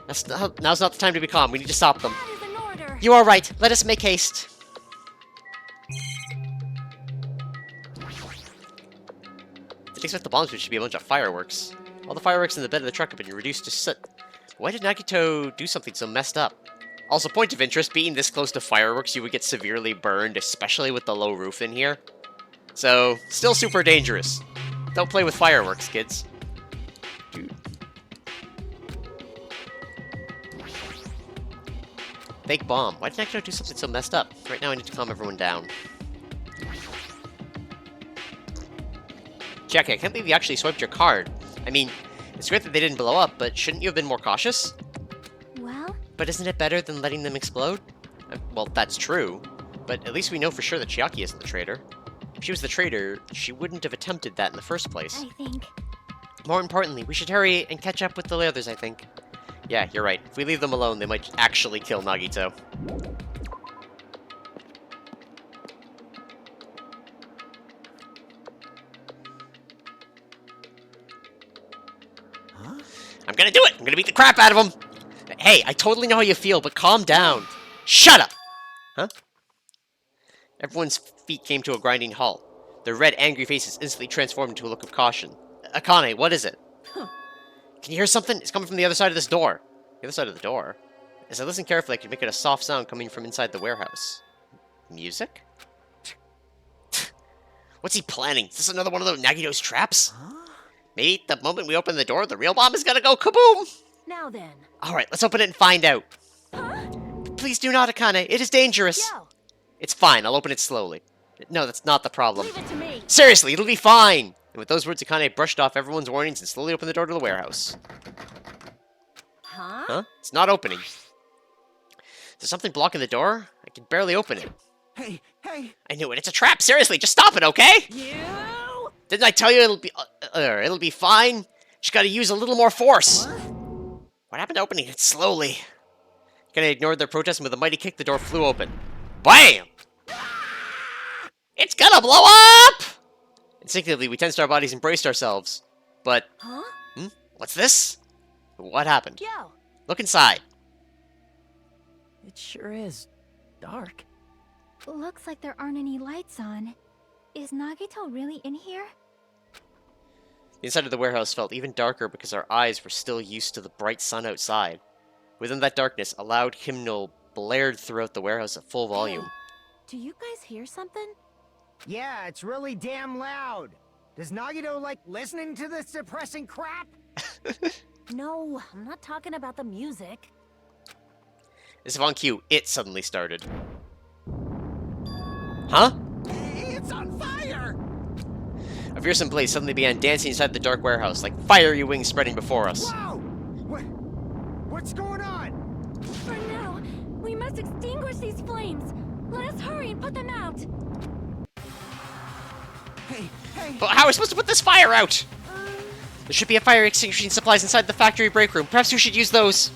Now's not the time to be calm. We need to stop them. That is an order. You are right. Let us make haste. Didn't expect the bombs should be a bunch of fireworks. All the fireworks in the bed of the truck have been reduced to soot. Why did Nagito do something so messed up? Also, point of interest, being this close to fireworks, you would get severely burned, especially with the low roof in here. So, still super dangerous. Don't play with fireworks, kids. Dude. Fake bomb. Why did Nagito do something so messed up? Right now I need to calm everyone down. Jackie, I can't believe you actually swiped your card. I mean, it's great that they didn't blow up, but shouldn't you have been more cautious? Well, But isn't it better than letting them explode? Well, that's true. But at least we know for sure that Chiaki isn't the traitor. If she was the traitor, she wouldn't have attempted that in the first place. I think. More importantly, we should hurry and catch up with the others, I think. Yeah, you're right. If we leave them alone, they might actually kill Nagito. Huh? I'm gonna do it! I'm gonna beat the crap out of him! Hey, I totally know how you feel, but calm down. Shut up! Huh? Everyone's feet came to a grinding halt. Their red, angry faces instantly transformed into a look of caution. Akane, what is it? Huh. Can you hear something? It's coming from the other side of this door. The other side of the door? As I listen carefully, I can make it a soft sound coming from inside the warehouse. Music? What's he planning? Is this another one of those Nagito's traps? Huh? Maybe the moment we open the door, the real bomb is gonna go kaboom! Now then. Alright, let's open it and find out. Huh? Please do not, Akane. It is dangerous. Yo, It's fine. I'll open it slowly. No, that's not the problem. leave it to me. Seriously, it'll be fine! And with those words, Akane brushed off everyone's warnings and slowly opened the door to the warehouse. Huh? Huh? It's not opening. Is there something blocking the door? I can barely open it. Hey, hey! I knew it. It's a trap. Seriously, just stop it, okay? You? Didn't I tell you it'll be fine? Just gotta use a little more force. What? What happened to opening it slowly? Akane ignored their protest, and with a mighty kick, the door flew open. BAM! It's gonna blow up! Instinctively, we tensed our bodies and braced ourselves. But, Huh? what's this? What happened? Yo. Look inside. It sure is dark. Looks like there aren't any lights on. Is Nagito really in here? The inside of the warehouse felt even darker because our eyes were still used to the bright sun outside. Within that darkness, a loud hymnal blared throughout the warehouse at full volume. Do you guys hear something? Yeah, it's really damn loud. Does Nagito like listening to this depressing crap? No, I'm not talking about the music. As if on cue, it suddenly started. Huh? It's on fire! A fearsome blaze suddenly began dancing inside the dark warehouse, like fiery wings spreading before us. Whoa! What's going on? For now, we must extinguish these flames. Let us hurry and put them out. Hey, hey! But how are we supposed to put this fire out? There should be a fire extinguishing supplies inside the factory break room. Perhaps we should use those.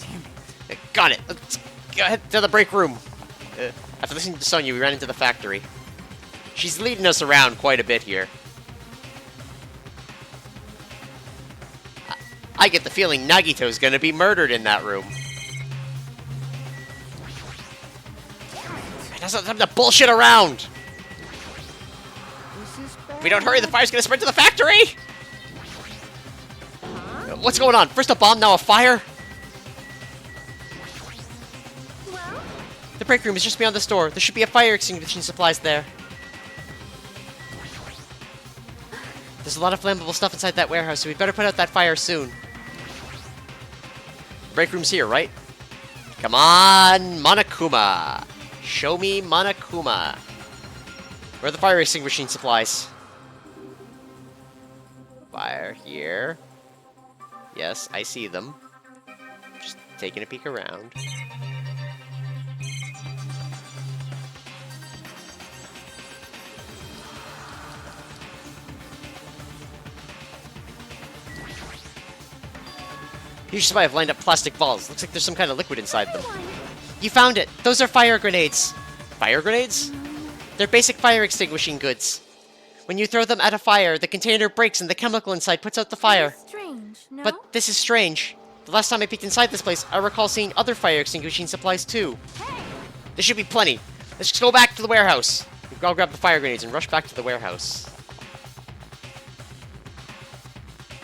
Got it. Let's go ahead to the break room. After listening to Sonya, we ran into the factory. She's leading us around quite a bit here. I get the feeling Nagito's gonna be murdered in that room. It doesn't have to bullshit around. This is bad. If we don't hurry, the fire's gonna spread to the factory! What's going on? First a bomb, now a fire? Well, The break room is just beyond the store. There should be a fire extinguishing supplies there. There's a lot of flammable stuff inside that warehouse, so we'd better put out that fire soon. Break room's here, right? Come on, Monokuma! Show me Monokuma. Where are the fire extinguishing supplies? Fire here. Yes, I see them. Just taking a peek around. You just might have lined up plastic balls. Looks like there's some kind of liquid inside them. You found it! Those are fire grenades! Fire grenades? They're basic fire extinguishing goods. When you throw them at a fire, the container breaks and the chemical inside puts out the fire. strange, no? But this is strange. The last time I peeked inside this place, I recall seeing other fire extinguishing supplies too. There should be plenty. Let's just go back to the warehouse. I'll grab the fire grenades and rush back to the warehouse.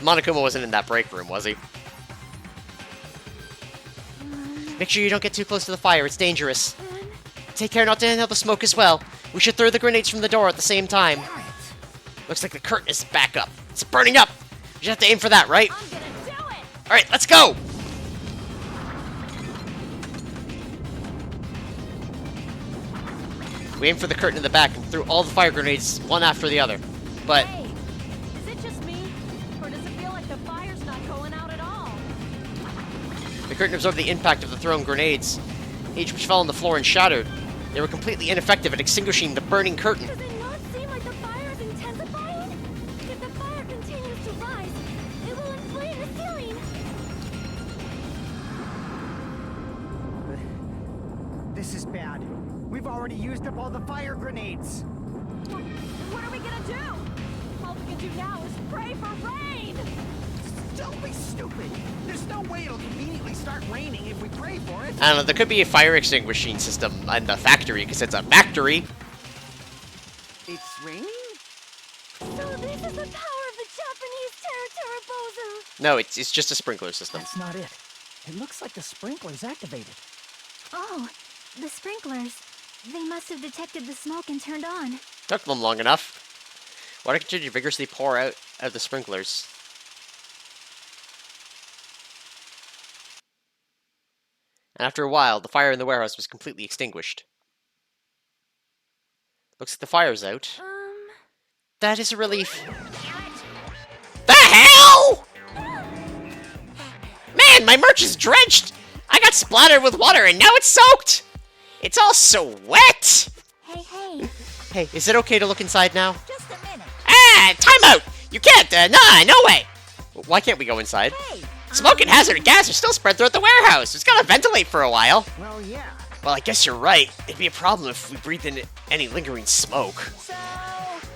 Monokuma wasn't in that break room, was he? Make sure you don't get too close to the fire, it's dangerous. Take care not to inhale the smoke as well. We should throw the grenades from the door at the same time. Looks like the curtain is back up. It's burning up! You just have to aim for that, right? I'm gonna do it! Alright, let's go! We aimed for the curtain in the back and threw all the fire grenades one after the other. But Hey, is it just me? Or does it feel like the fire's not going out at all? the curtain absorbed the impact of the thrown grenades, each which fell on the floor and shattered. They were completely ineffective at extinguishing the burning curtain. Does it not seem like the fire is intensifying? If the fire continues to rise, it will inflame the ceiling. this is bad. We've already used up all the fire grenades. What are we gonna do? All we can do now is pray for rain! Don't be stupid. There's no way it'll conveniently start raining if we pray for it. I don't know, there could be a fire extinguishing system in the factory, because it's a factory. It's raining? So this is the power of the Japanese Terra. No, it's just a sprinkler system. That's not it. It looks like the sprinkler's activated. Oh, the sprinklers. They must have detected the smoke and turned on. Took them long enough. Water continued to vigorously pour out of the sprinklers. And after a while, the fire in the warehouse was completely extinguished. Looks like the fire's out. That is a relief. The hell? Man, my merch is drenched! I got splattered with water and now it's soaked! It's all so wet! Hey. Hey, is it okay to look inside now? Just a minute. Ah, time out! You can't, nah, no way! Why can't we go inside? Hey. Smoke and hazardous gas are still spread throughout the warehouse. It's gotta ventilate for a while. Well, yeah. Well, I guess you're right. It'd be a problem if we breathed in any lingering smoke. So...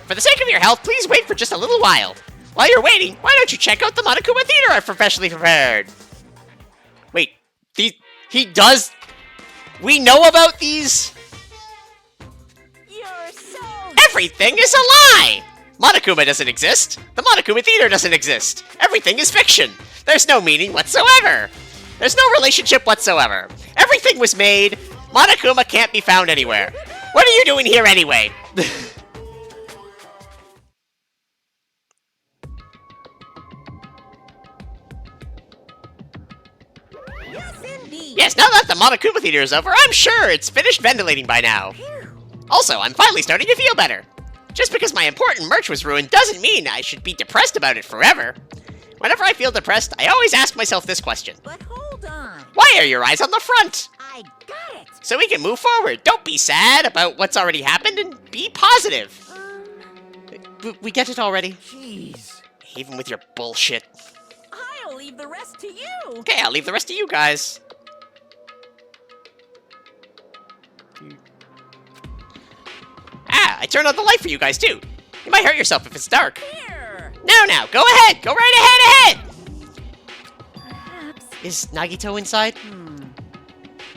For the sake of your health, please wait for just a little while. While you're waiting, why don't you check out the Monokuma Theater I've professionally prepared? Wait, he does... We know about these? You're so... Everything is a lie! Monokuma doesn't exist. The Monokuma Theater doesn't exist. Everything is fiction. There's no meaning whatsoever. There's no relationship whatsoever. Everything was made. Monokuma can't be found anywhere. What are you doing here anyway? Yes, indeed! Yes, now that the Monokuma Theater is over, I'm sure it's finished ventilating by now. Also, I'm finally starting to feel better. Just because my important merch was ruined doesn't mean I should be depressed about it forever. Whenever I feel depressed, I always ask myself this question. But hold on. Why are your eyes on the front? I got it! So we can move forward. Don't be sad about what's already happened and be positive. We get it already. Jeez. Even with your bullshit. I'll leave the rest to you! Okay, I'll leave the rest to you guys. Ah, I turned on the light for you guys too. You might hurt yourself if it's dark. Here! Now, go ahead. Go right ahead. Perhaps... Is Nagito inside?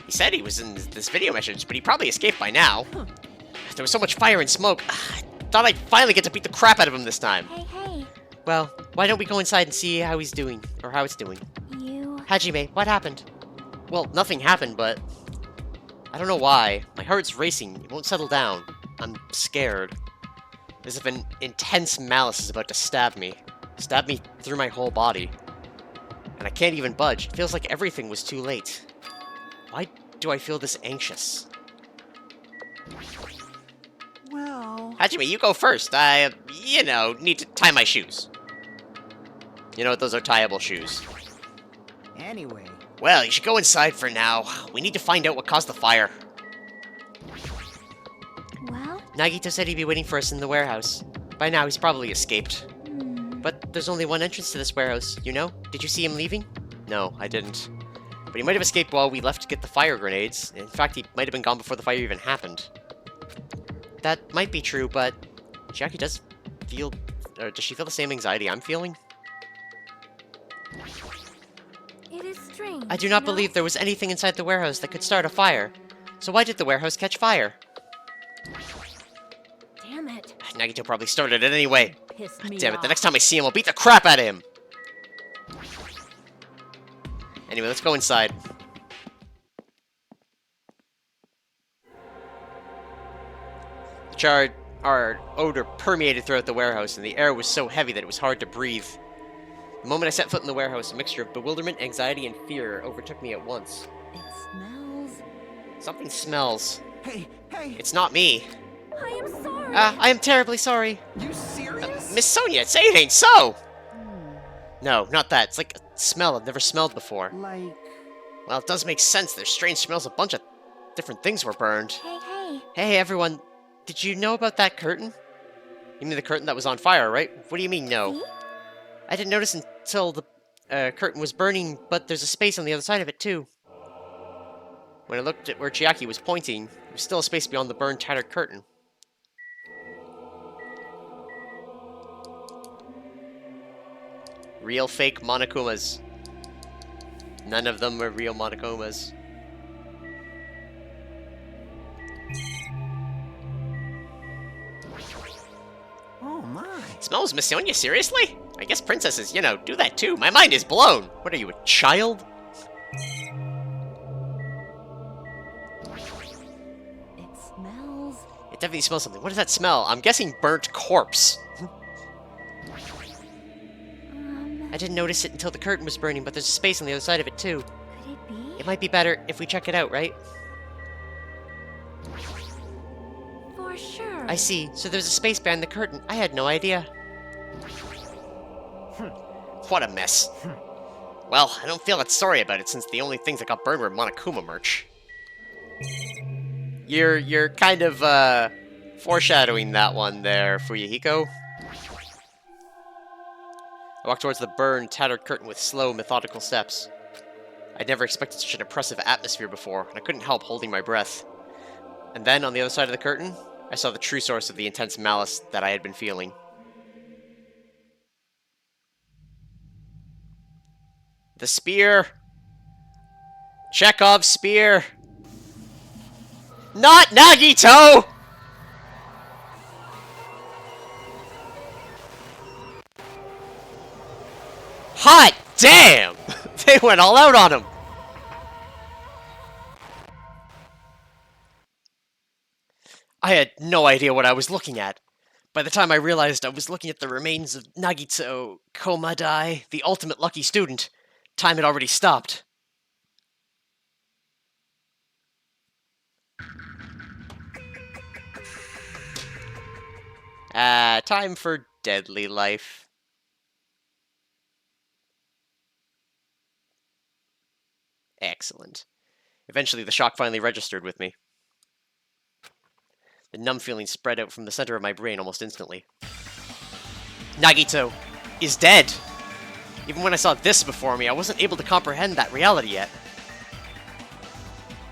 He said he was in this video message, but he probably escaped by now. There was so much fire and smoke. I thought I'd finally get to beat the crap out of him this time. Hey. Well, why don't we go inside and see how he's doing, or how it's doing? You... Hajime, what happened? Well, nothing happened, but... I don't know why. My heart's racing. It won't settle down. I'm scared. As if an intense malice is about to stab me. Stab me through my whole body. And I can't even budge. It feels like everything was too late. Why do I feel this anxious? Well... Hajime, you go first. I, need to tie my shoes. You know what? Those are tieable shoes. Anyway... Well, you should go inside for now. We need to find out what caused the fire. Well... Nagito said he'd be waiting for us in the warehouse. By now, he's probably escaped. But there's only one entrance to this warehouse, you know? Did you see him leaving? No, I didn't. But he might have escaped while we left to get the fire grenades. In fact, he might have been gone before the fire even happened. That might be true, but Jackie does feel... does she feel the same anxiety I'm feeling? It is strange, I do not believe there was anything inside the warehouse that could start a fire. So why did the warehouse catch fire? Damn it. Nagito probably started it anyway. Piss me Damn it, off. the next time I see him, I'll beat the crap out of him! Anyway, let's go inside. Our odor permeated throughout the warehouse, and the air was so heavy that it was hard to breathe. The moment I set foot in the warehouse, a mixture of bewilderment, anxiety, and fear overtook me at once. It smells... Something smells. Hey! It's not me. I am sorry. I am terribly sorry. You serious? Miss Sonia, say it ain't so! No, not that. It's like a smell I've never smelled before. Like... Well, it does make sense. There's strange smells. A bunch of different things were burned. Hey. Hey, everyone. Did you know about that curtain? You mean the curtain that was on fire, right? What do you mean, no? See? I didn't notice until the curtain was burning, but there's a space on the other side of it, too. When I looked at where Chiaki was pointing, there was still a space beyond the burned, tattered curtain. Real fake Monokumas. None of them were real Monokumas. Oh my. Smells Miss Sonia, seriously? I guess princesses, you know, do that too. My mind is blown. What are you, a child? It smells. It definitely smells something. What does that smell? I'm guessing burnt corpse. I didn't notice it until the curtain was burning, but there's a space on the other side of it too. Could it be? It might be better if we check it out, right? For sure. I see. So there's a space behind the curtain. I had no idea. What a mess. Well, I don't feel that sorry about it since the only things that got burned were Monokuma merch. You're kind of foreshadowing that one there, Fuyuhiko. I walked towards the burned, tattered curtain with slow, methodical steps. I'd never expected such an oppressive atmosphere before, and I couldn't help holding my breath. And then, on the other side of the curtain, I saw the true source of the intense malice that I had been feeling. The spear! Chekhov's spear! Not Nagito! Hot damn! They went all out on him! I had no idea what I was looking at. By the time I realized I was looking at the remains of Nagito Komadai, the ultimate lucky student, time had already stopped. Time for deadly life. Excellent. Eventually, the shock finally registered with me. The numb feeling spread out from the center of my brain almost instantly. Nagito is dead! Even when I saw this before me, I wasn't able to comprehend that reality yet.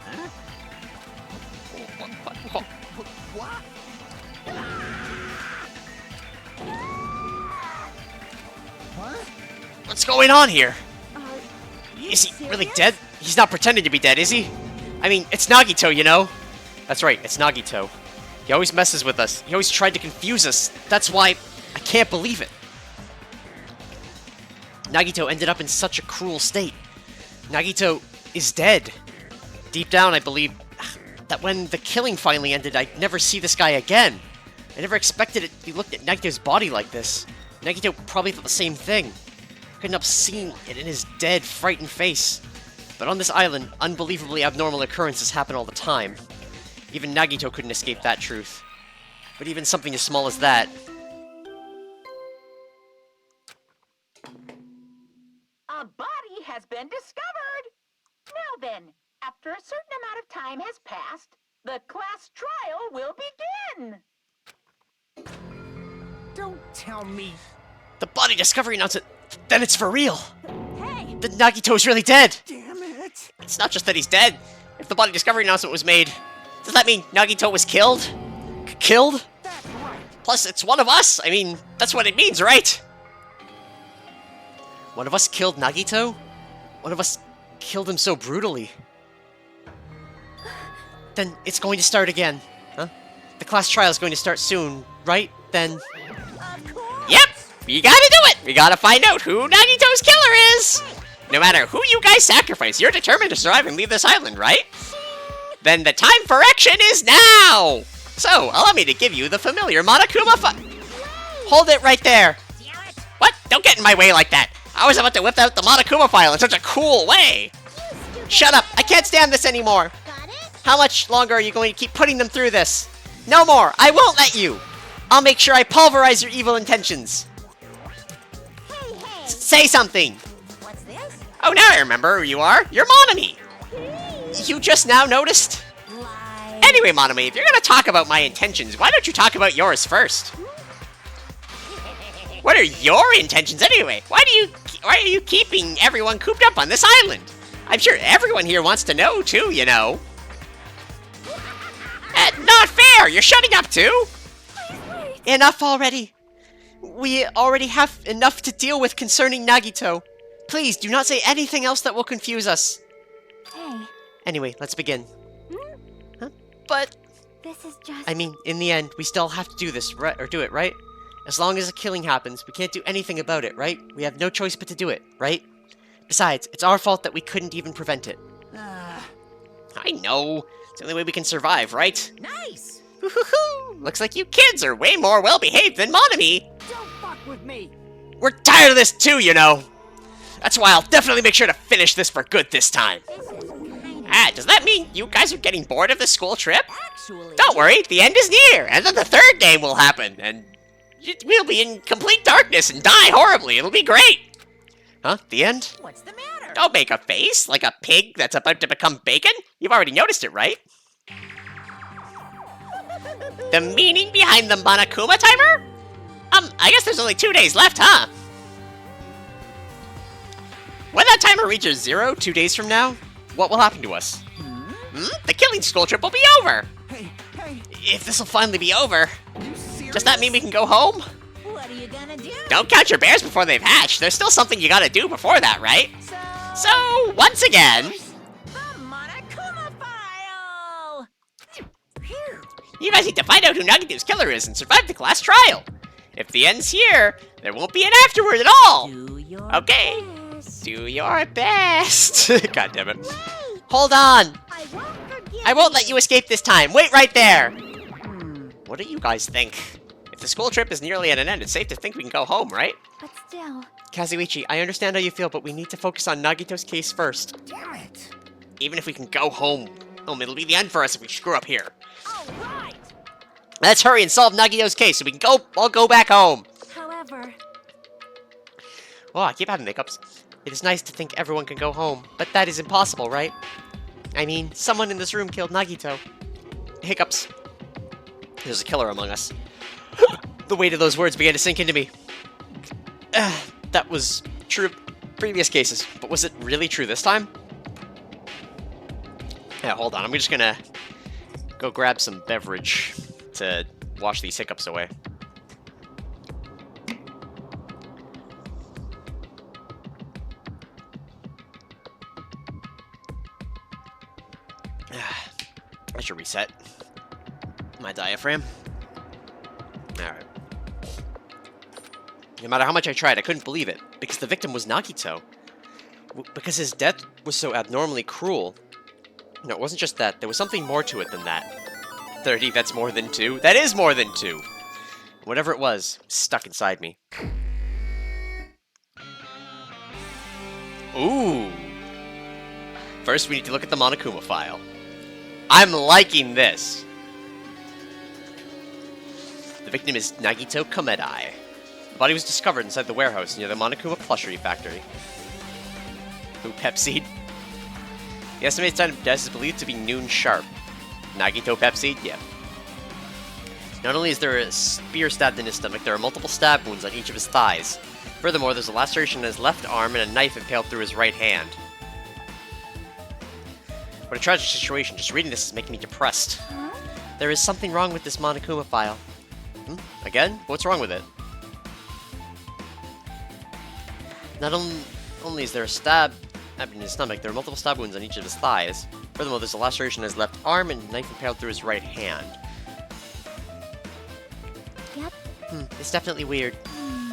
Huh? What? What? What? What's going on here? You Is he serious? really dead? He's not pretending to be dead, is he? I mean, it's Nagito, you know? That's right, it's Nagito. He always messes with us. He always tried to confuse us. That's why I can't believe it. Nagito ended up in such a cruel state. Nagito is dead. Deep down, I believe that when the killing finally ended, I'd never see this guy again. I never expected it to be looked at Nagito's body like this. Nagito probably thought the same thing. Couldn't have seen it in his dead, frightened face. But on this island, unbelievably abnormal occurrences happen all the time. Even Nagito couldn't escape that truth. But even something as small as that... A body has been discovered! Now then, after a certain amount of time has passed, the class trial will begin! Don't tell me. The body discovery announcement... Then it's for real! Hey! The Nagito is really dead! Damn it. It's not just that he's dead. If the body discovery announcement was made, does that mean Nagito was killed? Killed? That's right. Plus, it's one of us! I mean, that's what it means, right? One of us killed Nagito? One of us killed him so brutally. Then it's going to start again, huh? The class trial is going to start soon, right? Then... Of course! Yep! We gotta do it! We gotta find out who Nagito's killer is! No matter who you guys sacrifice, you're determined to survive and leave this island, right? Then the time for action is now! So, allow me to give you the familiar Monokuma Hold it right there! What? Don't get in my way like that! I was about to whip out the Monokuma file in such a cool way! Shut up! I can't stand this anymore! How much longer are you going to keep putting them through this? No more! I won't let you! I'll make sure I pulverize your evil intentions! Say something! What's this? Oh, now I remember who you are! You're Monomi! You just now noticed? Like... Anyway, Monomi, if you're gonna talk about my intentions, why don't you talk about yours first? What are your intentions anyway? Why are you keeping everyone cooped up on this island? I'm sure everyone here wants to know too, you know. not fair! You're shutting up too! Wait. Enough already! We already have enough to deal with concerning Nagito. Please, do not say anything else that will confuse us. Hey, Anyway, let's begin. Huh? But, this is just... I mean, in the end, we still have to do this, right? Or do it, right? As long as a killing happens, we can't do anything about it, right? We have no choice but to do it, right? Besides, it's our fault that we couldn't even prevent it. I know. It's the only way we can survive, right? Nice! Woohoo! Looks like you kids are way more well-behaved than Monami. Don't fuck with me! We're tired of this too, you know. That's why I'll definitely make sure to finish this for good this time. Ah, does that mean you guys are getting bored of the school trip? Actually, Don't worry, the end is near, and then the third game will happen, and we'll be in complete darkness and die horribly. It'll be great. Huh? The end? what's the matter? Don't make a face like a pig that's about to become bacon. You've already noticed it, right? The meaning behind the Monokuma timer? I guess there's only 2 days left, huh? When that timer reaches 0 2 days from now, what will happen to us? The killing school trip will be over! Hey, If this will finally be over, you serious? does that mean we can go home? What are you gonna do? Don't count your bears before they've hatched. There's still something you gotta do before that, right? So, So, once again, the Monokuma file! you guys need to find out who Nagito's killer is and survive the class trial. If the end's here, there won't be an afterward at all. Do your Okay. best. Do your best. God damn it. Hold on. I won't forget. I won't let you escape this time. Wait right there. What do you guys think? If the school trip is nearly at an end, it's safe to think we can go home, right? But still... Kazuichi, I understand how you feel, but we need to focus on Nagito's case first. Damn it! Even if we can go home, it'll be the end for us if we screw up here. All right. Let's hurry and solve Nagito's case so we can all go back home. However... Oh, I keep having hiccups. It is nice to think everyone can go home, but that is impossible, right? I mean, someone in this room killed Nagito. Hiccups. There's a killer among us. The weight of those words began to sink into me. That was true of previous cases, but was it really true this time? Yeah, hold on. I'm just gonna go grab some beverage to wash these hiccups away. I should reset my diaphragm. Alright. No matter how much I tried, I couldn't believe it, because the victim was Nagito. Because his death was so abnormally cruel. No, it wasn't just that. There was something more to it than that. 30, that's more than 2. That is more than 2! Whatever it was, stuck inside me. Ooh! First, we need to look at the Monokuma file. I'm liking this! The victim is Nagito Komedai. The body was discovered inside the warehouse near the Monokuma plushery factory. Ooh, Pepsi. The estimated time of death is believed to be noon sharp. Nagito Pepsi? Yeah. Not only is there a spear stabbed in his stomach, there are multiple stab wounds on each of his thighs. Furthermore, there's a laceration in his left arm and a knife impaled through his right hand. What a tragic situation. Just reading this is making me depressed. Huh? There is something wrong with this Monokuma file. Again? What's wrong with it? Not only is there a stab in his stomach, there are multiple stab wounds on each of his thighs. Furthermore, there's a laceration in his left arm and a knife impaled through his right hand. Yep. It's definitely weird.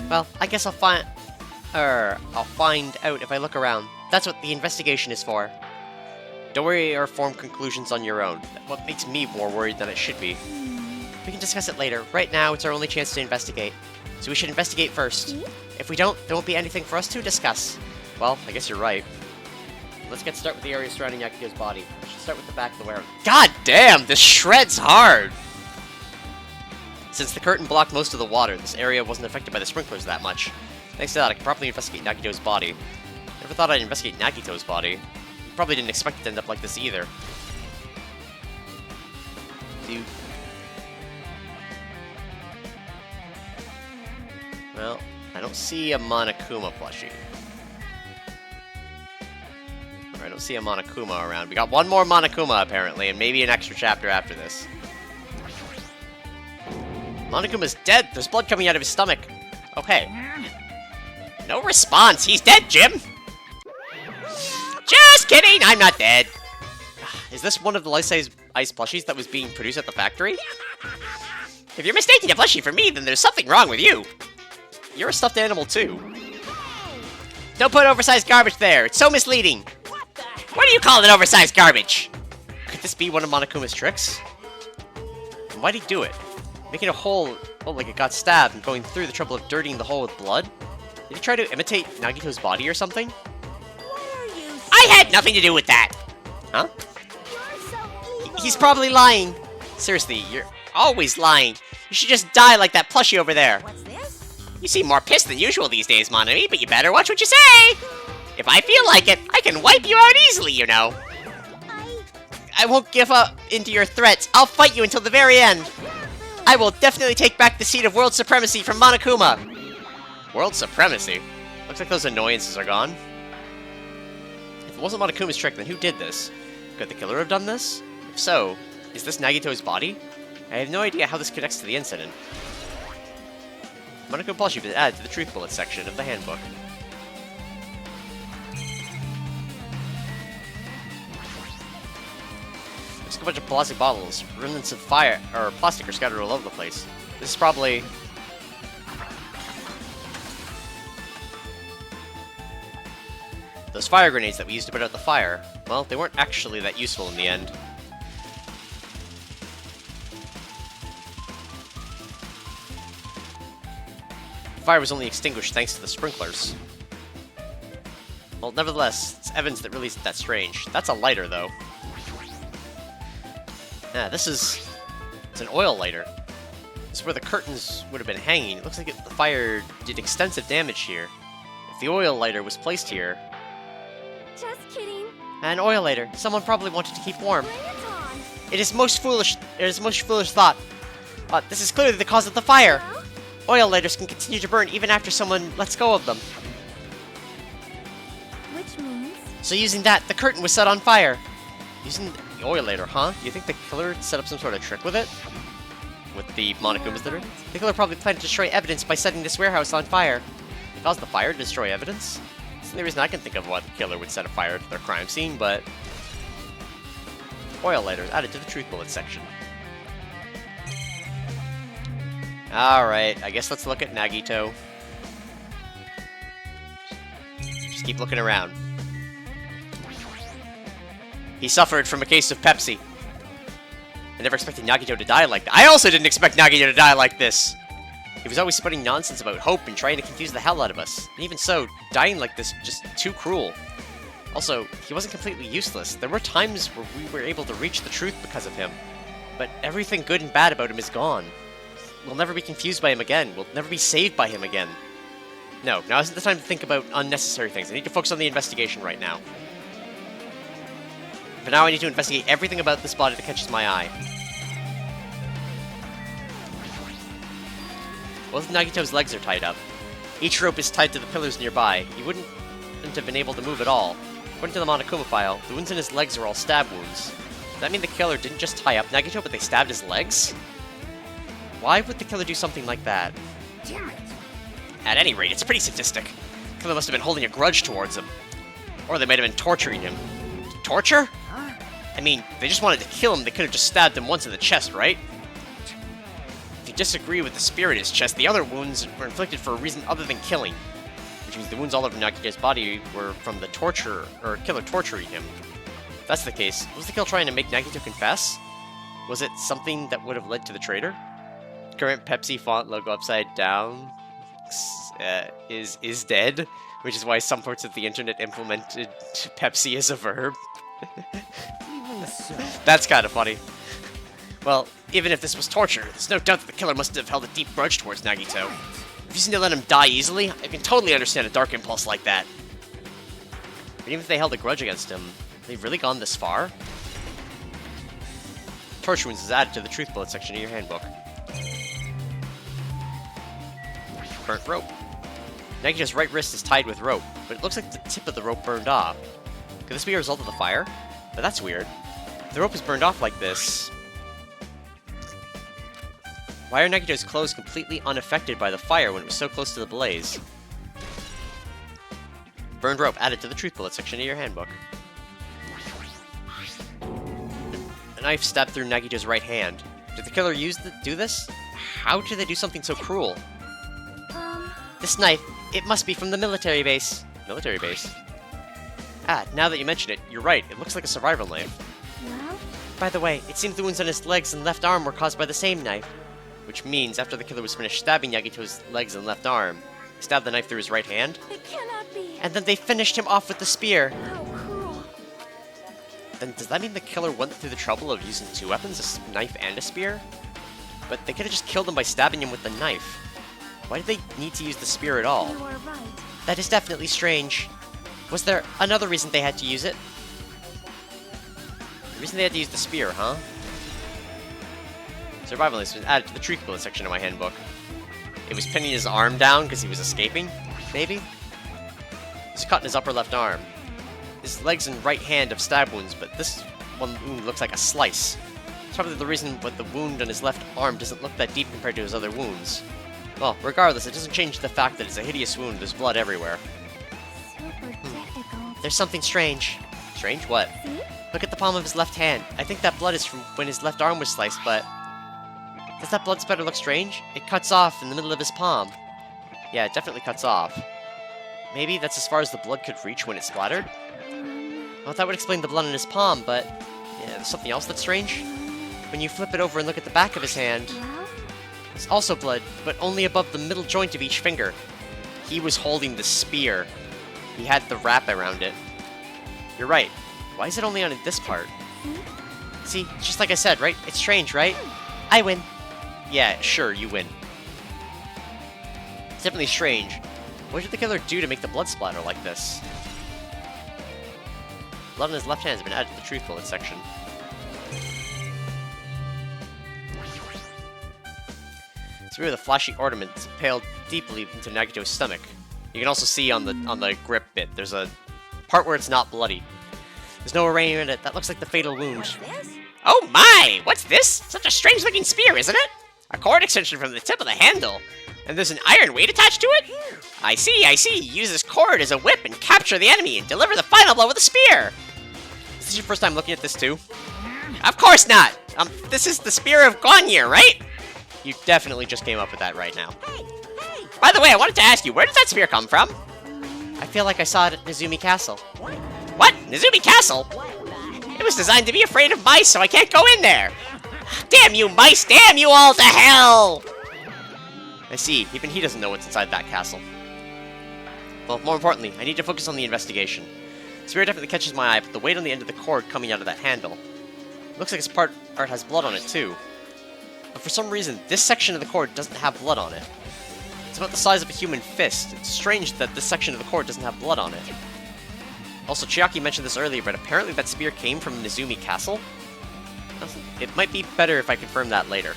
Well, I guess I'll find out if I look around. That's what the investigation is for. Don't worry or form conclusions on your own. What makes me more worried than it should be. We can discuss it later. Right now, it's our only chance to investigate. So we should investigate first. If we don't, there won't be anything for us to discuss. Well, I guess you're right. Let's get started with the area surrounding Akito's body. We should start with the back of the warehouse. God damn, this shreds hard! Since the curtain blocked most of the water, this area wasn't affected by the sprinklers that much. Thanks to that, I can properly investigate Nagito's body. Never thought I'd investigate Nagito's body. Probably didn't expect it to end up like this either. Dude. Well, I don't see a Monokuma plushie. Or I don't see a Monokuma around. We got one more Monokuma, apparently, and maybe an extra chapter after this. Monokuma's dead. There's blood coming out of his stomach. Okay. No response. He's dead, Jim. Just kidding. I'm not dead. Is this one of the life-size ice plushies that was being produced at the factory? If you're mistaking a plushie for me, then there's something wrong with you. You're a stuffed animal, too. Don't put oversized garbage there. It's so misleading. What do you call it, oversized garbage? Could this be one of Monokuma's tricks? And why'd he do it? Making a hole, well, like it got stabbed and going through the trouble of dirtying the hole with blood? Did he try to imitate Nagito's body or something? I had nothing to do with that! Huh? He's probably lying. Seriously, you're always lying. You should just die like that plushie over there. What's this? You seem more pissed than usual these days, Monami, but you better watch what you say! If I feel like it, I can wipe you out easily, you know. I won't give up into your threats. I'll fight you until the very end. I will definitely take back the seat of world supremacy from Monokuma. World supremacy? Looks like those annoyances are gone. If it wasn't Monokuma's trick, then who did this? Could the killer have done this? If so, is this Nagito's body? I have no idea how this connects to the incident. Monokuma plushie was added to the truth bullet section of the handbook. Looks like a bunch of plastic bottles. Remnants of fire or plastic are scattered all over the place. This is probably those fire grenades that we used to put out the fire. Well, they weren't actually that useful in the end. The fire was only extinguished thanks to the sprinklers. Well, nevertheless, it's evidence that really isn't that strange. That's a lighter, though. Yeah, it's an oil lighter. This is where the curtains would have been hanging. It looks like the fire did extensive damage here. If the oil lighter was placed here... Just kidding. An oil lighter. Someone probably wanted to keep warm. Bring it on. It is most foolish thought. This is clearly the cause of the fire. Well, Oil lighters can continue to burn even after someone lets go of them. which means So using that, the curtain was set on fire. Using the oil lighter, huh? Do you think the killer set up some sort of trick with it? With the Monokuma's litter? The killer probably planned to destroy evidence by setting this warehouse on fire. He caused the fire to destroy evidence? That's the only reason I can think of why the killer would set a fire to their crime scene, but... Oil lighters added to the truth bullet section. Alright, I guess let's look at Nagito. Just keep looking around. He suffered from a case of Pepsi. I never expected Nagito to die like that. I also didn't expect Nagito to die like this! He was always spouting nonsense about hope and trying to confuse the hell out of us. And even so, dying like this just too cruel. Also, he wasn't completely useless. There were times where we were able to reach the truth because of him. But everything good and bad about him is gone. We'll never be confused by him again. We'll never be saved by him again. No, now isn't the time to think about unnecessary things. I need to focus on the investigation right now. For now, I need to investigate everything about this body that catches my eye. Both of Nagito's legs are tied up. Each rope is tied to the pillars nearby. He wouldn't have been able to move at all. According to the Monokuma file, the wounds in his legs are all stab wounds. Does that mean the killer didn't just tie up Nagito, but they stabbed his legs? Why would the killer do something like that? damn it. At any rate, it's pretty sadistic. The killer must have been holding a grudge towards him. Or they might have been torturing him. Torture? I mean, if they just wanted to kill him, they could have just stabbed him once in the chest, right? If you disagree with the spear in his chest, the other wounds were inflicted for a reason other than killing. Which means the wounds all over Nagito's body were from the killer torturing him. If that's the case, was the killer trying to make Nagito confess? Was it something that would have led to the traitor? Current Pepsi font logo upside down is dead, which is why some parts of the internet implemented Pepsi as a verb. That's kind of funny. Well, even if this was torture, there's no doubt that the killer must have held a deep grudge towards Nagito. If you seem to let him die easily, I can totally understand a dark impulse like that. But even if they held a grudge against him, have they really gone this far? Torture wounds is added to the truth bullet section of your handbook. Burnt rope. Nagito's right wrist is tied with rope, but it looks like the tip of the rope burned off. Could this be a result of the fire? But that's weird. If the rope is burned off like this... Why are Nagito's clothes completely unaffected by the fire when it was so close to the blaze? Burned rope added to the truth bullet section of your handbook. A knife stabbed through Nagito's right hand. Did the killer do this? How did they do something so cruel? This knife, it must be from the military base. Military base? Ah, now that you mention it, you're right. It looks like a survival knife. Well, By the way, it seems the wounds on his legs and left arm were caused by the same knife. Which means, after the killer was finished stabbing Nagito's legs and left arm, he stabbed the knife through his right hand, it cannot be. and then they finished him off with the spear. How cruel. Then does that mean the killer went through the trouble of using two weapons, a knife and a spear? But they could have just killed him by stabbing him with the knife. Why did they need to use the spear at all? You are right. That is definitely strange. Was there another reason they had to use it? The reason they had to use the spear, huh? Survival has been added to the truth bullet section of my handbook. It was pinning his arm down because he was escaping, maybe? He's cut in his upper left arm. His legs and right hand have stab wounds, but this one wound looks like a slice. It's probably the reason but the wound on his left arm doesn't look that deep compared to his other wounds. Well, regardless, it doesn't change the fact that it's a hideous wound, there's blood everywhere. Super difficult. There's something strange. Strange? What? See? Look at the palm of his left hand. I think that blood is from when his left arm was sliced, but... Does that blood spatter look strange? It cuts off in the middle of his palm. Yeah, it definitely cuts off. Maybe that's as far as the blood could reach when it splattered? Well, that would explain the blood on his palm, but... Yeah, there's something else that's strange. When you flip it over and look at the back of his hand, Well, it's also blood, but only above the middle joint of each finger. He was holding the spear. He had the wrap around it. You're right. Why is it only on this part? See, just like I said, right? It's strange, right? I win. Yeah, sure, you win. It's definitely strange. What did the killer do to make the blood splatter like this? Blood on his left hand has been added to the truth bullet section. Through the flashy ornaments impaled deeply into Nagito's stomach. You can also see on the grip bit, there's a part where it's not bloody. There's no arrangement in it. That looks like the fatal wound. Oh my! What's this? Such a strange looking spear, isn't it? A cord extension from the tip of the handle. And there's an iron weight attached to it? I see. Use this cord as a whip and capture the enemy and deliver the final blow with a spear. Is this your first time looking at this too? Of course not! This is the Spear of Gonyer, right? You definitely just came up with that right now. Hey! By the way, I wanted to ask you, where did that spear come from? I feel like I saw it at Nezumi Castle. What? Nezumi Castle? It was designed to be afraid of mice, so I can't go in there. Damn you mice! Damn you all to hell! I see. Even he doesn't know what's inside that castle. Well, more importantly, I need to focus on the investigation. The spear definitely catches my eye, but the weight on the end of the cord coming out of that handle. Looks like its part has blood on it, too. But for some reason, this section of the cord doesn't have blood on it. It's about the size of a human fist. It's strange that this section of the cord doesn't have blood on it. Also, Chiaki mentioned this earlier, but apparently that spear came from Nezumi Castle? It might be better if I confirm that later.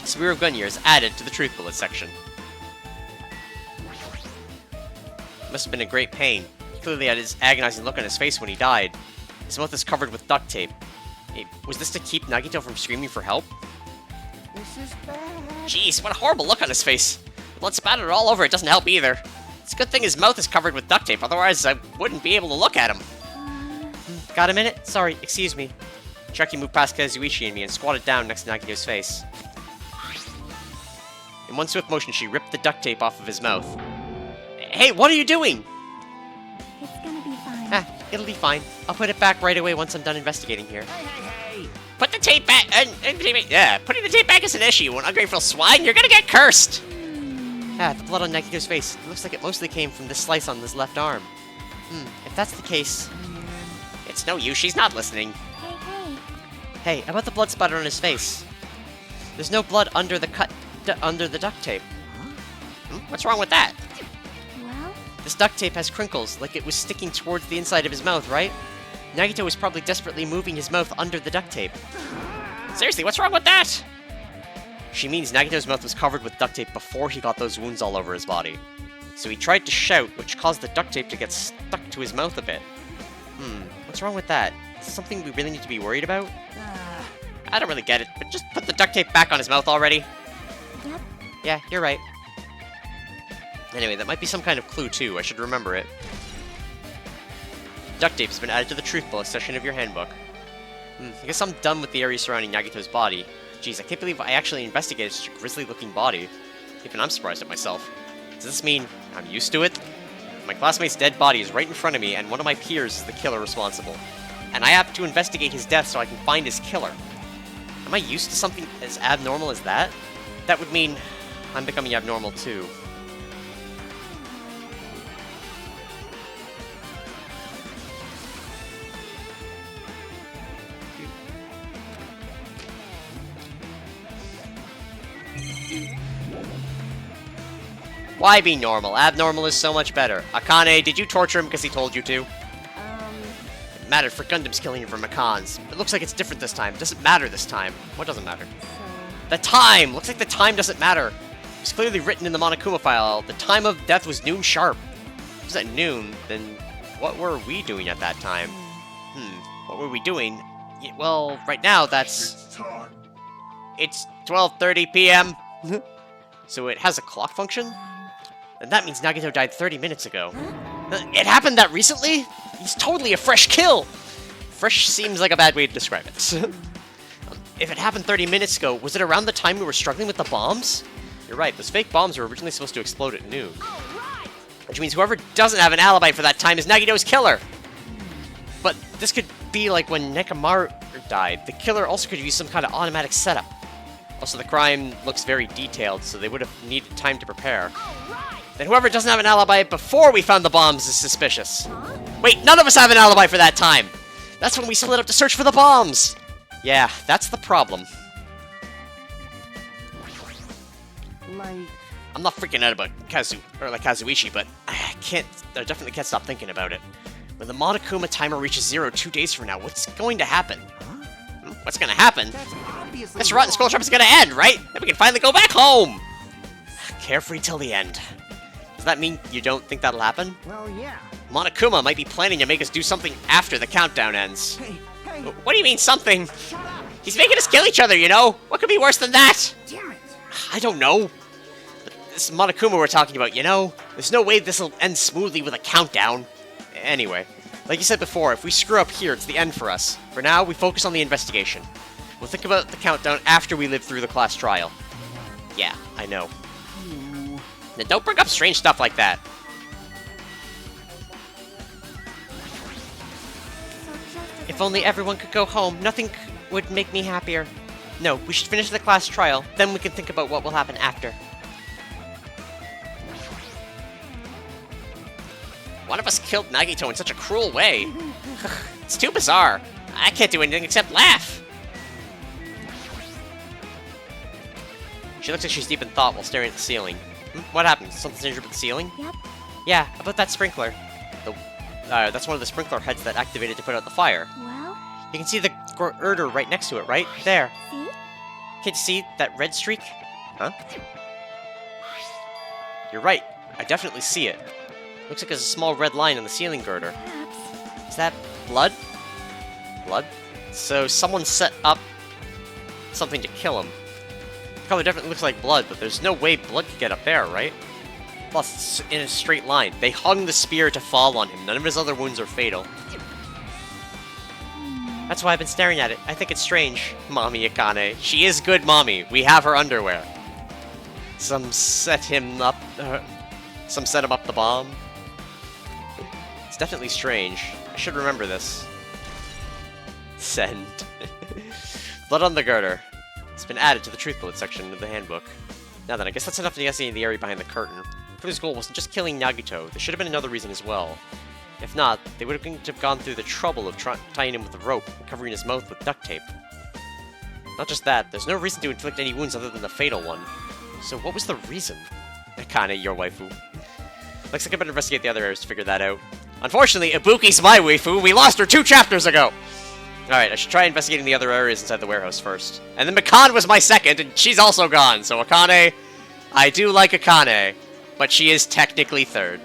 Spear of Gonyer is added to the truth bullet section. Must have been a great pain. He clearly had his agonizing look on his face when he died. His mouth is covered with duct tape. Was this to keep Nagito from screaming for help? This is bad. Jeez, what a horrible look on his face. Blood spattered all over it doesn't help either. It's a good thing his mouth is covered with duct tape, otherwise I wouldn't be able to look at him. Got a minute? Sorry, excuse me. Chiaki moved past Kazuichi and me and squatted down next to Nagito's face. In one swift motion, she ripped the duct tape off of his mouth. Hey, what are you doing? it's gonna be fine. Ah, it'll be fine. I'll put it back right away once I'm done investigating here. Hey! Put the tape back. Yeah, putting the tape back is an issue. An ungrateful swine, you're gonna get cursed. Ah, the blood on Nagito's face. It looks like it mostly came from this slice on his left arm. If that's the case... It's no use, she's not listening. Hey. Hey, about the blood spatter on his face. There's no blood under the under the duct tape. What's wrong with that? Well, This duct tape has crinkles, like it was sticking towards the inside of his mouth, right? Nagito was probably desperately moving his mouth under the duct tape. Seriously, what's wrong with that? She means Nagito's mouth was covered with duct tape before he got those wounds all over his body. So he tried to shout, which caused the duct tape to get stuck to his mouth a bit. What's wrong with that? Is this something we really need to be worried about? I don't really get it, but just put the duct tape back on his mouth already. Yep. Yeah, you're right. Anyway, that might be some kind of clue, too. I should remember it. Duct tape has been added to the truth bullet section of your handbook. I guess I'm done with the area surrounding Nagito's body. Jeez, I can't believe I actually investigated such a grisly-looking body. Even I'm surprised at myself. Does this mean I'm used to it? My classmate's dead body is right in front of me, and one of my peers is the killer responsible. And I have to investigate his death so I can find his killer. Am I used to something as abnormal as that? That would mean I'm becoming abnormal, too. Why be normal? Abnormal is so much better. Akane, did you torture him because he told you to? It mattered for Gundam's killing him from Akan's. It looks like it's different this time. It doesn't matter this time. What doesn't matter? The time! Looks like the time doesn't matter. It's clearly written in the Monokuma file. The time of death was noon sharp. If it was at noon, then what were we doing at that time? What were we doing? Well, right now, that's... It's 12:30 p.m. So it has a clock function? And that means Nagito died 30 minutes ago. It happened that recently? He's totally a fresh kill! Fresh seems like a bad way to describe it. If it happened 30 minutes ago, was it around the time we were struggling with the bombs? You're right, those fake bombs were originally supposed to explode at noon. Which means whoever doesn't have an alibi for that time is Nagito's killer! But this could be like when Nekomaru died. The killer also could use some kind of automatic setup. Also, the crime looks very detailed, so they would have needed time to prepare. Then whoever doesn't have an alibi before we found the bombs is suspicious. Wait, none of us have an alibi for that time! That's when we split up to search for the bombs! Yeah, that's the problem. I'm not freaking out about Kazuichi, but I definitely can't stop thinking about it. When the Monokuma timer reaches 0 2 days from now, what's going to happen? What's gonna happen? This rotten school trip is gonna end, right? Then we can finally go back home! Carefree till the end. Does that mean you don't think that'll happen? Well, yeah. Monokuma might be planning to make us do something after the countdown ends. Hey, What do you mean, something? shut up! He's making us kill each other, you know? What could be worse than that? Damn it! I don't know. But this Monokuma we're talking about, you know? There's no way this'll end smoothly with a countdown. Anyway, like you said before, if we screw up here, it's the end for us. For now, we focus on the investigation. We'll think about the countdown after we live through the class trial. Yeah, I know. Now don't bring up strange stuff like that. If only everyone could go home, nothing would make me happier. No, we should finish the class trial, then we can think about what will happen after. One of us killed Nagito in such a cruel way. It's too bizarre. I can't do anything except laugh. She looks like she's deep in thought while staring at the ceiling. What happened? Something's injured with the ceiling? Yep. Yeah, about that sprinkler. That's one of the sprinkler heads that activated to put out the fire. Well, You can see the girder right next to it, right? There. see? Can't you see that red streak? Huh? You're right. I definitely see it. Looks like there's a small red line on the ceiling girder. Perhaps. Is that blood? Blood? So someone set up something to kill him. The color definitely looks like blood, but there's no way blood could get up there, right? Plus, it's in a straight line. They hung the spear to fall on him. None of his other wounds are fatal. That's why I've been staring at it. I think it's strange. Mommy Akane. She is good mommy. We have her underwear. Some set him up the bomb. It's definitely strange. I should remember this. Send. Blood on the girder. It's been added to the truth bullet section of the handbook. Now then, I guess that's enough to see the area behind the curtain. Furu's goal wasn't just killing Nagito. There should have been another reason as well. If not, they would have gone through the trouble of tying him with a rope and covering his mouth with duct tape. Not just that, there's no reason to inflict any wounds other than the fatal one. So what was the reason? Akane, your waifu. Looks like I better investigate the other areas to figure that out. Unfortunately, Ibuki's my waifu! We lost her 2 chapters ago! Alright, I should try investigating the other areas inside the warehouse first. And then Mikan was my second, and she's also gone, so Akane... I do like Akane, but she is technically third.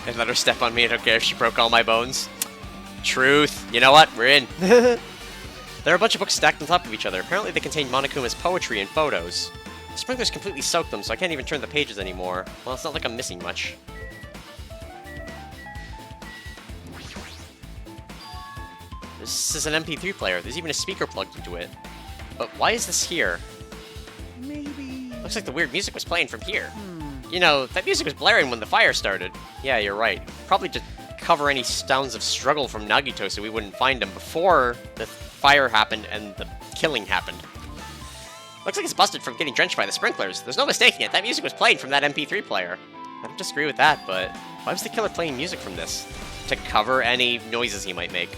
And let her step on me, I don't care if she broke all my bones. Truth. You know what? We're in. There are a bunch of books stacked on top of each other. Apparently they contain Monokuma's poetry and photos. The sprinklers completely soaked them, so I can't even turn the pages anymore. Well, it's not like I'm missing much. This is an MP3 player. There's even a speaker plugged into it. But why is this here? Maybe... Looks like the weird music was playing from here. You know, that music was blaring when the fire started. Yeah, you're right. Probably to cover any sounds of struggle from Nagito so we wouldn't find him before the fire happened and the killing happened. Looks like it's busted from getting drenched by the sprinklers. There's no mistaking it. That music was playing from that MP3 player. I don't disagree with that, but why was the killer playing music from this? To cover any noises he might make.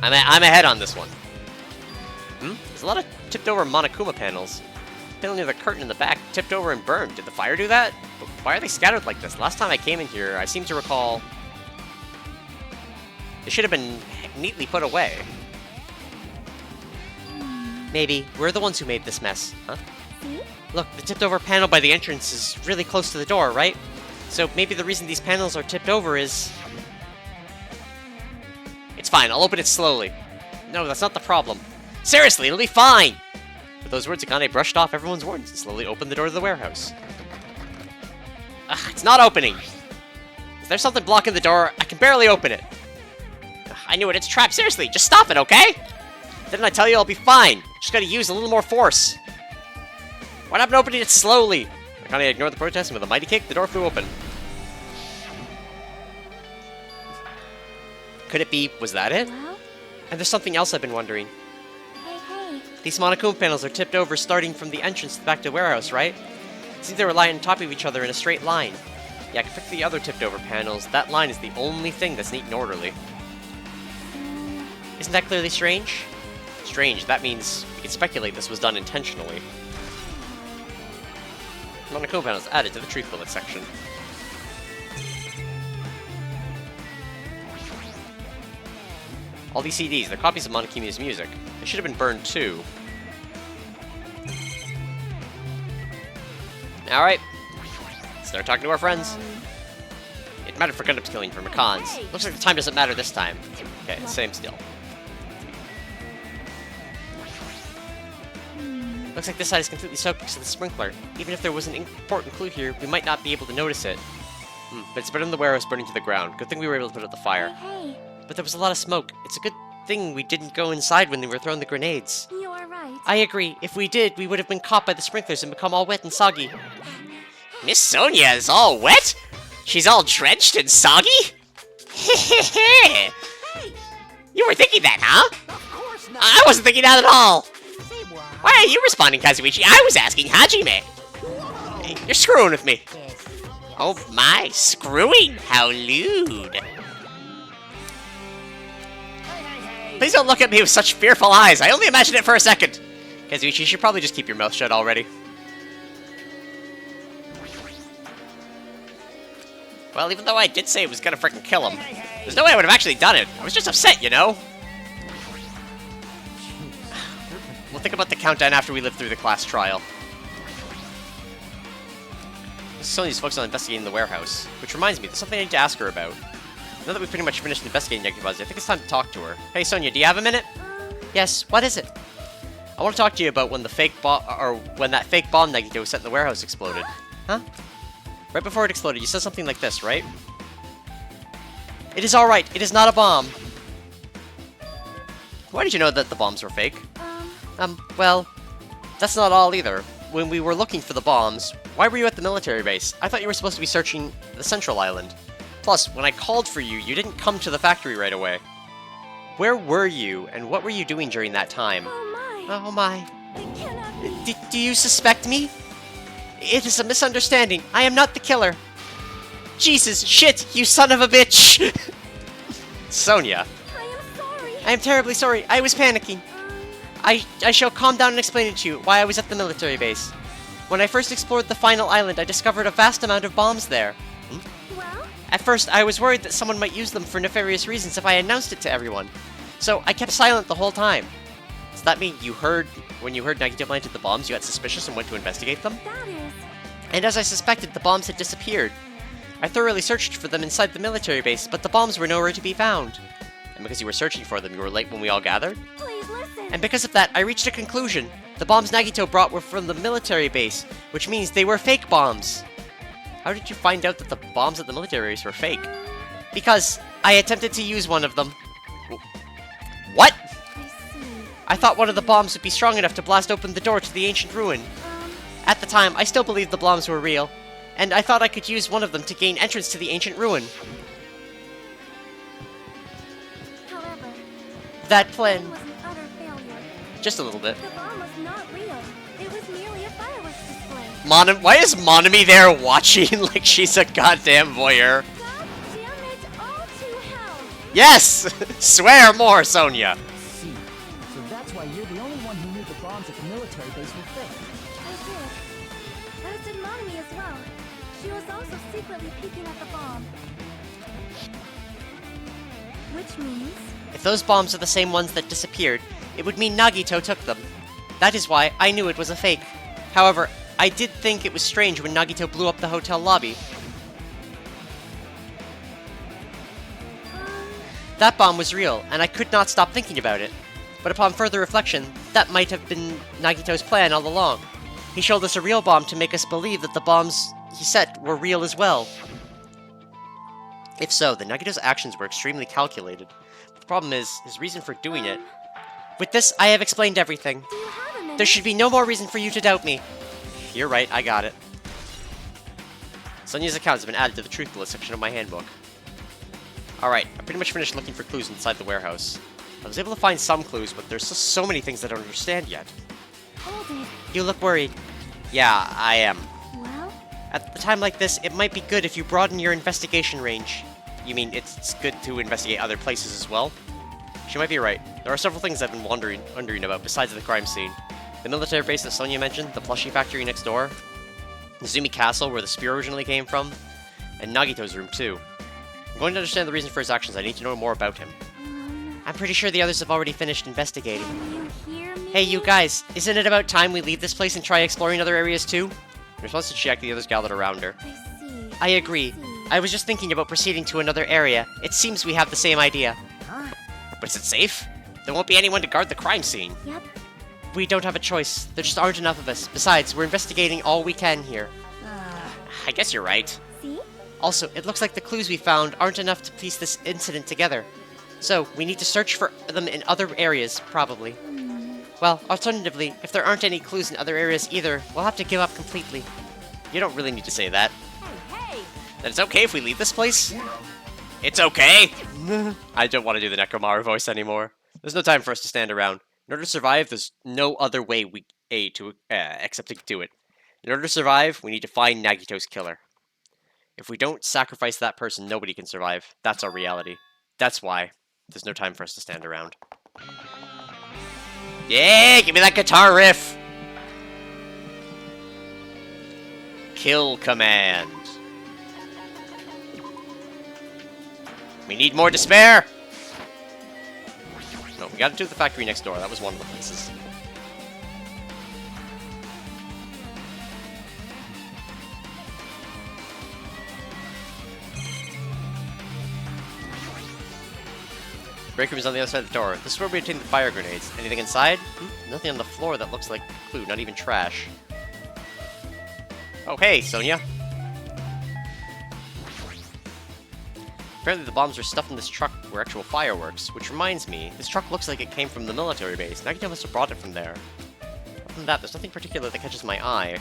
I'm ahead on this one. There's a lot of tipped over Monokuma panels. Panel near the curtain in the back, tipped over and burned. Did the fire do that? But why are they scattered like this? Last time I came in here, I seem to recall... They should have been neatly put away. Maybe. We're the ones who made this mess, huh? Look, the tipped over panel by the entrance is really close to the door, right? So maybe the reason these panels are tipped over is... It's fine, I'll open it slowly. No, that's not the problem. Seriously, it'll be fine! With those words, Akane brushed off everyone's warnings and slowly opened the door to the warehouse. Ugh, it's not opening! Is there something blocking the door? I can barely open it. Ugh, I knew it, it's trapped. Seriously, just stop it, okay? Didn't I tell you I'll be fine? Just gotta use a little more force. What happened to opening it slowly? Akane ignored the protest and with a mighty kick, the door flew open. Could it be, was that it? Well? And there's something else I've been wondering. Hey. These Monokuma panels are tipped over starting from the entrance back to the warehouse, right? Seems they were lying on top of each other in a straight line. Yeah, compared to the other tipped over panels, that line is the only thing that's neat and orderly. Isn't that clearly strange? Strange, that means we can speculate this was done intentionally. Monokuma panels added to the truth bullet section. All these CDs, they're copies of Monokuma's music. They should have been burned too. Alright. Start talking to our friends. It mattered for Gundam's killing for Makan's. Looks like the time doesn't matter this time. Okay, same still. Looks like this side is completely soaked because of the sprinkler. Even if there was an important clue here, we might not be able to notice it. But it's better than the warehouse burning to the ground. Good thing we were able to put out the fire. Hey. But there was a lot of smoke. It's a good thing we didn't go inside when they were throwing the grenades. You are right. I agree. If we did, we would have been caught by the sprinklers and become all wet and soggy. Miss Sonia is all wet? She's all drenched and soggy? You were thinking that, huh? Of course not. I wasn't thinking that at all. Say what? Why are you responding, Kazuichi? I was asking Hajime. Hey, you're screwing with me. Oh my, screwing? How lewd. Please don't look at me with such fearful eyes. I only imagined it for a second. Kazuichi, you should probably just keep your mouth shut already. Well, even though I did say it was gonna frickin' kill him, there's no way I would have actually done it. I was just upset, you know? We'll think about the countdown after we live through the class trial. Sonya's focused on investigating the warehouse, which reminds me, there's something I need to ask her about. Now that we've pretty much finished investigating Yakuza, I think it's time to talk to her. Hey, Sonia, do you have a minute? Yes, what is it? I want to talk to you about when the fake when that fake bomb Nagito set in the warehouse exploded. Huh? Right before it exploded, you said something like this, right? It is alright, it is not a bomb. Why did you know that the bombs were fake? Well, that's not all either. When we were looking for the bombs, why were you at the military base? I thought you were supposed to be searching the central island. Plus, when I called for you, you didn't come to the factory right away. Where were you, and what were you doing during that time? Oh my. Oh my. It cannot be. Do you suspect me? It is a misunderstanding. I am not the killer. Jesus, shit, you son of a bitch! Sonia. I am sorry. I am terribly sorry. I was panicking. I shall calm down and explain it to you why I was at the military base. When I first explored the final island, I discovered a vast amount of bombs there. Well? At first, I was worried that someone might use them for nefarious reasons if I announced it to everyone. So I kept silent the whole time. Does that mean when you heard Nagito planted the bombs, you got suspicious and went to investigate them? That is. And as I suspected, the bombs had disappeared. I thoroughly searched for them inside the military base, but the bombs were nowhere to be found. And because you were searching for them, you were late when we all gathered? Please listen. And because of that, I reached a conclusion. The bombs Nagito brought were from the military base, which means they were fake bombs. How did you find out that the bombs at the military base were fake? Because I attempted to use one of them. What? I see. I thought one of the bombs would be strong enough to blast open the door to the ancient ruin. At the time, I still believed the bombs were real, and I thought I could use one of them to gain entrance to the ancient ruin. However, That it plan... was an utter failure. Just a little bit. The bomb was not real. It was merely a fireworks display. Why is Monami there watching like she's a goddamn voyeur? God damn it, all to hell! Yes! Swear more, Sonia! See, so that's why you're the only one who knew the bombs at the military base were fake. I did. But it did Monami as well. She was also secretly peeking at the bomb. Which means... If those bombs are the same ones that disappeared, it would mean Nagito took them. That is why I knew it was a fake. However, I did think it was strange when Nagito blew up the hotel lobby. That bomb was real, and I could not stop thinking about it. But upon further reflection, that might have been Nagito's plan all along. He showed us a real bomb to make us believe that the bombs he set were real as well. If so, then Nagito's actions were extremely calculated. But the problem is, his reason for doing it. With this, I have explained everything. Do you have a minute? There should be no more reason for you to doubt me. You're right, I got it. Sonia's account has been added to the Truthfulness section of my handbook. Alright, I pretty much finished looking for clues inside the warehouse. I was able to find some clues, but there's just so many things I don't understand yet. Hold it. You look worried. Yeah, I am. Well, At a time like this, it might be good if you broaden your investigation range. You mean it's good to investigate other places as well? She might be right. There are several things I've been wondering about besides the crime scene. The military base that Sonia mentioned, the plushie factory next door, Izumi Castle where the spear originally came from, and Nagito's room too. I'm going to understand the reason for his actions. I need to know more about him. I'm pretty sure the others have already finished investigating. can you hear me? Hey, you guys, isn't it about time we leave this place and try exploring other areas too? In response to Chiaki, the others gathered around her. I see. I agree. I was just thinking about proceeding to another area. It seems we have the same idea. Huh? But is it safe? There won't be anyone to guard the crime scene. Yep. We don't have a choice. There just aren't enough of us. Besides, we're investigating all we can here. I guess you're right. See? Also, it looks like the clues we found aren't enough to piece this incident together. So, we need to search for them in other areas, probably. Well, alternatively, if there aren't any clues in other areas either, we'll have to give up completely. You don't really need to say that. Hey! That it's okay if we leave this place? It's okay! I don't want to do the Nekomaru voice anymore. There's no time for us to stand around. In order to survive, there's no other way except to do it. In order to survive, we need to find Nagito's killer. If we don't sacrifice that person, nobody can survive. That's our reality. That's why there's no time for us to stand around. Yeah, give me that guitar riff! Kill command. We need more despair! No, we gotta do the factory next door. That was one of the places. Break room is on the other side of the door. This is where we obtain the fire grenades. Anything inside? Nothing on the floor that looks like a clue, not even trash. Oh, hey, Sonia. Apparently the bombs are stuffed in this truck were actual fireworks, which reminds me, this truck looks like it came from the military base. Nagito must have brought it from there. Other than that, there's nothing particular that catches my eye.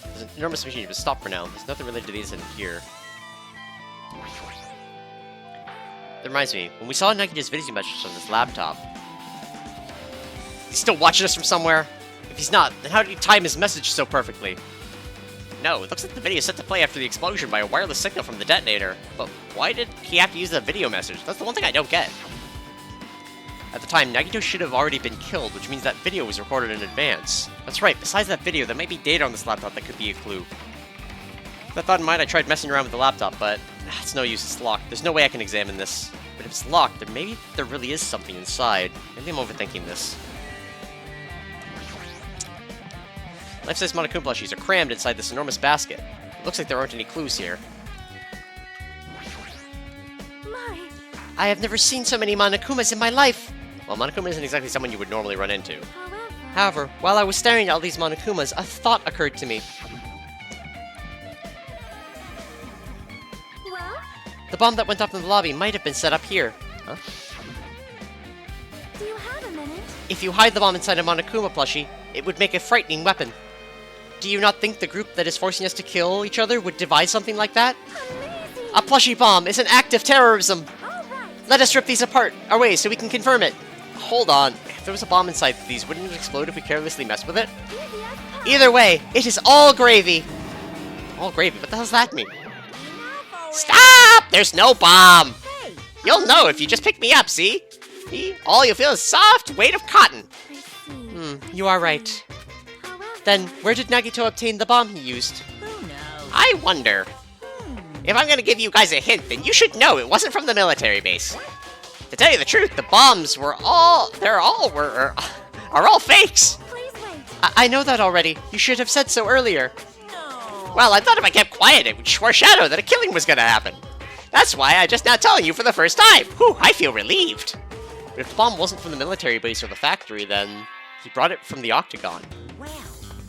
There's an enormous machine, but stop for now. There's nothing related to the incident here. That reminds me, when we saw Nagito's video message on this laptop, he's still watching us from somewhere? If he's not, then how did he time his message so perfectly? No, it looks like the video is set to play after the explosion by a wireless signal from the detonator. But why did he have to use a video message? That's the one thing I don't get. At the time, Nagito should have already been killed, which means that video was recorded in advance. That's right, besides that video, there may be data on this laptop that could be a clue. With that thought in mind, I tried messing around with the laptop, but it's no use, it's locked. There's no way I can examine this. But if it's locked, then maybe there really is something inside. Maybe I'm overthinking this. Life-size Monokuma plushies are crammed inside this enormous basket. It looks like there aren't any clues here. My, I have never seen so many Monokumas in my life! Well, Monokuma isn't exactly someone you would normally run into. However, while I was staring at all these Monokumas, a thought occurred to me. well, The bomb that went off in the lobby might have been set up here. Huh? do you have a minute? If you hide the bomb inside a Monokuma plushie, it would make a frightening weapon. Do you not think the group that is forcing us to kill each other would devise something like that? Amazing! A plushie bomb is an act of terrorism! All right. Let us rip these apart, away, so we can confirm it. Hold on. If there was a bomb inside these, wouldn't it explode if we carelessly messed with it? Easy as pie. Either way, it is all gravy. All gravy? What the hell does that mean? Stop! There's no bomb! Hey, You'll know if you just pick me up, see? See? All you feel is soft weight of cotton. I see. You are right. However, Then, where did Nagito obtain the bomb he used? Who knows? I wonder. If I'm gonna give you guys a hint, then you should know it wasn't from the military base. To tell you the truth, the bombs are all fakes. please wait. I know that already. You should have said so earlier. No. Well, I thought if I kept quiet, it would foreshadow that a killing was gonna happen. That's why I'm just now telling you for the first time. Whew, I feel relieved. But if the bomb wasn't from the military base or the factory, then he brought it from the Octagon. Well,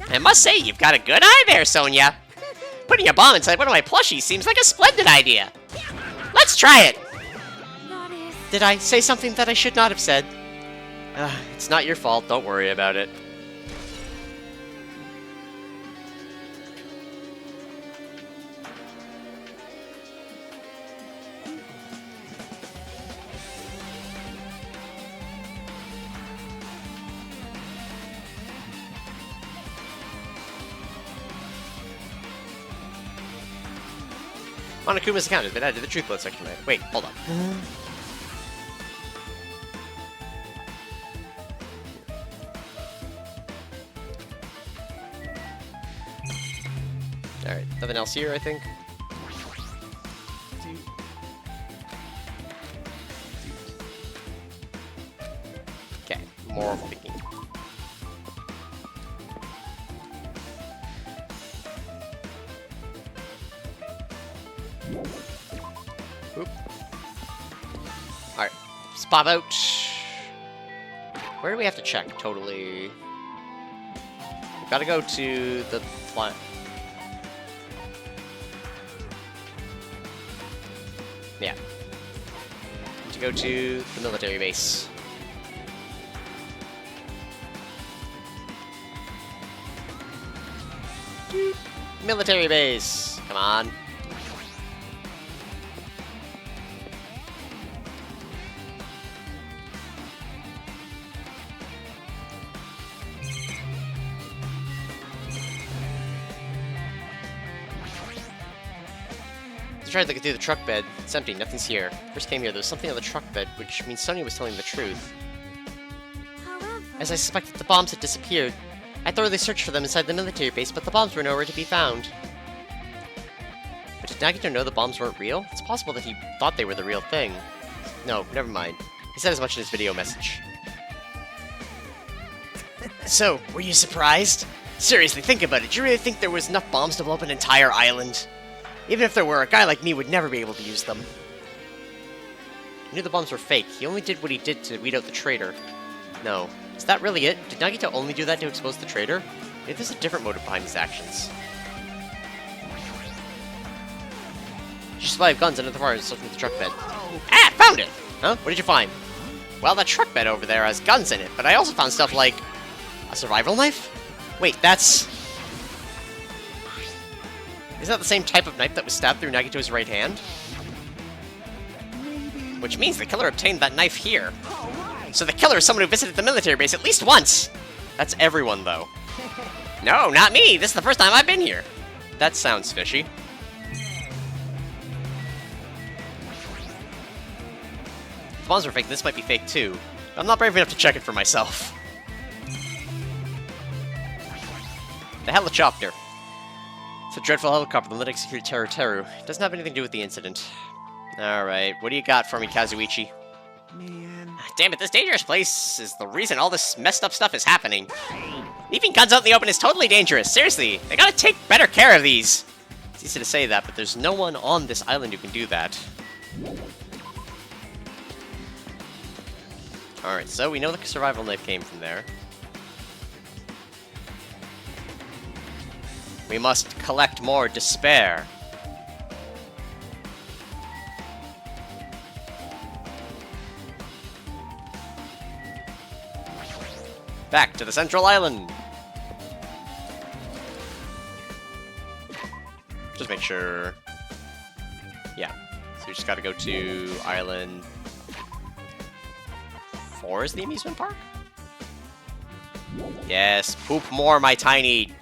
I must say, you've got a good eye there, Sonia. Putting a bomb inside one of my plushies seems like a splendid idea. Let's try it. that is. Did I say something that I should not have said? It's not your fault. Don't worry about it. Monokuma's account has been added to the truth blood section. Wait, hold on. Alright, nothing else here, I think. Okay, more thinking. Oop. Alright, let's pop out. Where do we have to check? Totally. We've got to go to the plant. Yeah. Need to go to the military base. Military base! Come on. I tried looking through the truck bed. It's empty, nothing's here. First came here, there was something on the truck bed, which means Sonia was telling the truth. However, As I suspected the bombs had disappeared, I thoroughly searched for them inside the military base, but the bombs were nowhere to be found. But did Nagito know the bombs weren't real? It's possible that he thought they were the real thing. No, never mind. He said as much in his video message. So, were you surprised? Seriously, think about it. Do you really think there was enough bombs to blow up an entire island? Even if there were, a guy like me would never be able to use them. He knew the bombs were fake. He only did what he did to weed out the traitor. No. Is that really it? Did Nagito only do that to expose the traitor? Maybe there's a different motive behind his actions. She survived guns under the fire and stuff from the truck bed. Ah! Found it! Huh? What did you find? Well, that truck bed over there has guns in it, but I also found stuff like... a survival knife? Wait, that's... Is that the same type of knife that was stabbed through Nagito's right hand? Which means the killer obtained that knife here. So the killer is someone who visited the military base at least once! That's everyone, though. No, not me! This is the first time I've been here! That sounds fishy. If the bombs were fake, this might be fake too. But I'm not brave enough to check it for myself. The helicopter. It's a dreadful helicopter that executed Teru. It doesn't have anything to do with the incident. Alright, what do you got for me, Kazuichi? Man. Damn it, this dangerous place is the reason all this messed up stuff is happening. Leaving guns out in the open is totally dangerous. Seriously, they gotta take better care of these. It's easy to say that, but there's no one on this island who can do that. Alright, so we know the survival knife came from there. We must collect more despair. Back to the central island. Just make sure. Yeah. So we just gotta go to island 4 is the amusement park? Yes, poop more, my tiny.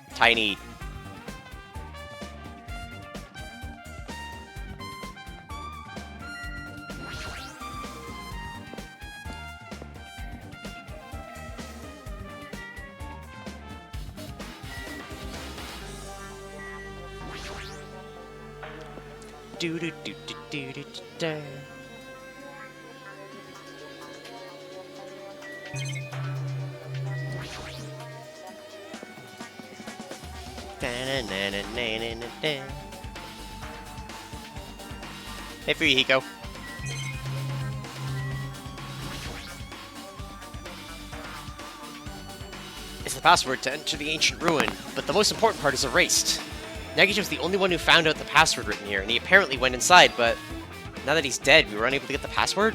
Do do do do do do do. Hey, Fuyuhiko. It's the password to enter the ancient ruin, but the most important part is erased. Nagito's the only one who found out the password written here, and he apparently went inside, but now that he's dead, we were unable to get the password?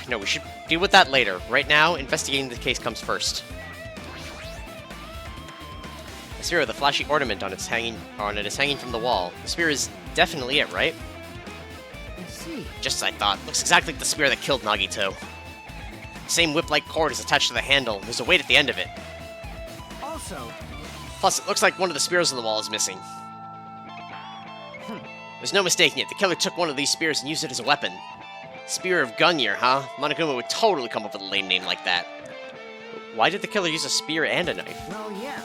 No, we should deal with that later. Right now, investigating the case comes first. The spear with the flashy ornament on it is hanging from the wall. The spear is definitely it, right? I see. Just as I thought. Looks exactly like the spear that killed Nagito. Same whip-like cord is attached to the handle. There's a weight at the end of it. Also, Plus, it looks like one of the spears on the wall is missing. There's no mistaking it. The killer took one of these spears and used it as a weapon. Spear of Gunyer, huh? Monokuma would totally come up with a lame name like that. Why did the killer use a spear and a knife? well, yeah.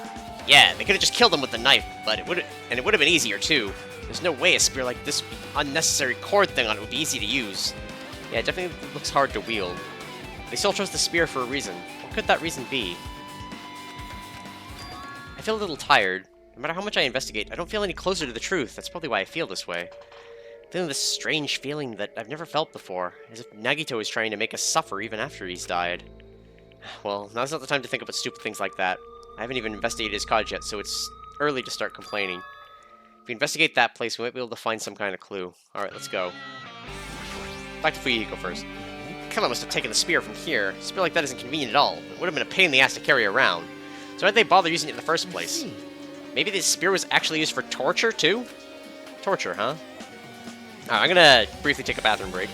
Yeah, they could have just killed him with the knife, but it would have been easier too. There's no way a spear like this unnecessary cord thing on it would be easy to use. Yeah, it definitely looks hard to wield. They still chose the spear for a reason. What could that reason be? I feel a little tired. No matter how much I investigate, I don't feel any closer to the truth. That's probably why I feel this way. I'm feeling this strange feeling that I've never felt before, as if Nagito is trying to make us suffer even after he's died. Well, now's not the time to think about stupid things like that. I haven't even investigated his cottage yet, so it's early to start complaining. If we investigate that place, we might be able to find some kind of clue. Alright, let's go. Back to Fuyuhiko first. Killer must have taken the spear from here. A spear like that isn't convenient at all. It would have been a pain in the ass to carry around. So why'd they bother using it in the first place? Maybe this spear was actually used for torture, too? Torture, huh? Alright, I'm gonna briefly take a bathroom break.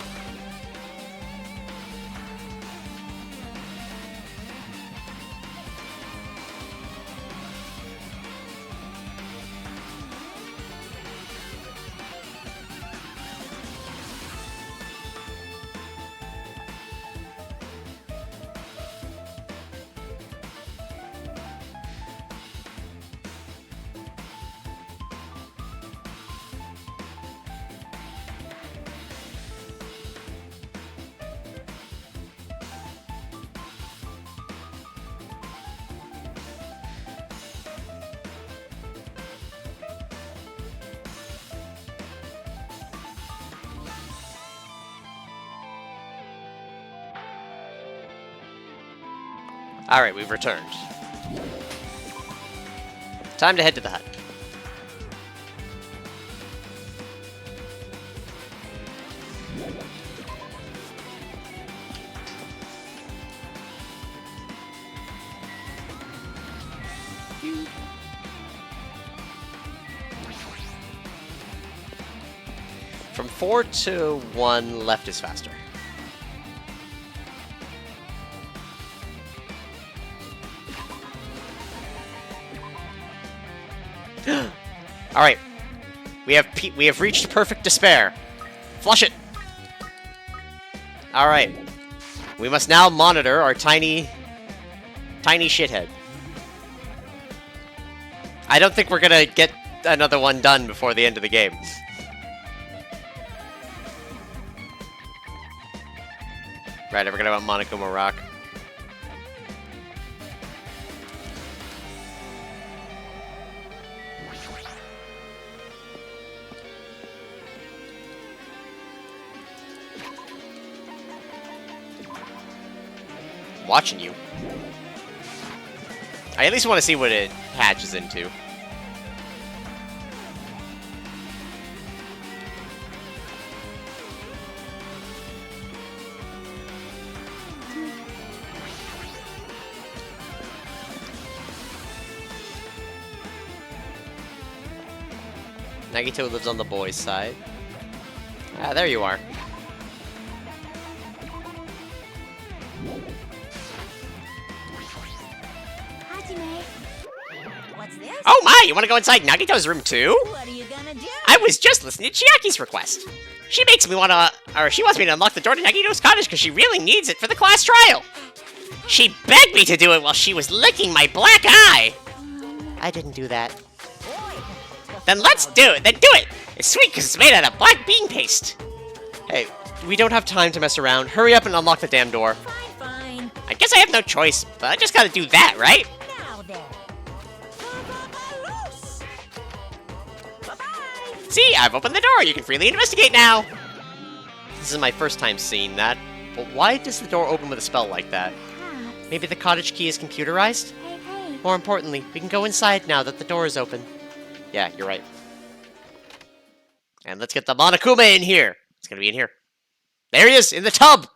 Alright, we've returned. Time to head to the hut. From 4 to 1, left is faster. Alright. We have reached perfect despair. Flush it! Alright. We must now monitor our tiny shithead. I don't think we're gonna get another one done before the end of the game. Right, I forgot about Monokuma Rock. Watching you. I at least want to see what it hatches into. Nagito lives on the boys' side. Ah, there you are. Hajime. What's this? Oh my, you want to go inside Nagito's room too? What are you gonna do? I was just listening to Chiaki's request. She makes me she wants me to unlock the door to Nagito's cottage because she really needs it for the class trial. She begged me to do it while she was licking my black eye. I didn't do that. Then let's do it. Then do it. It's sweet because it's made out of black bean paste. Hey, we don't have time to mess around. Hurry up and unlock the damn door. Fine. I guess I have no choice, but I just gotta do that, right? Now then. Loose. Bye-bye. See, I've opened the door. You can freely investigate now. This is my first time seeing that. But why does the door open with a spell like that? Perhaps. Maybe the cottage key is computerized? Hey, hey. More importantly, we can go inside now that the door is open. Yeah, you're right. And let's get the Monokuma in here. It's gonna be in here. There he is, in the tub!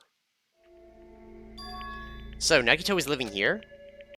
So, Nagito is living here?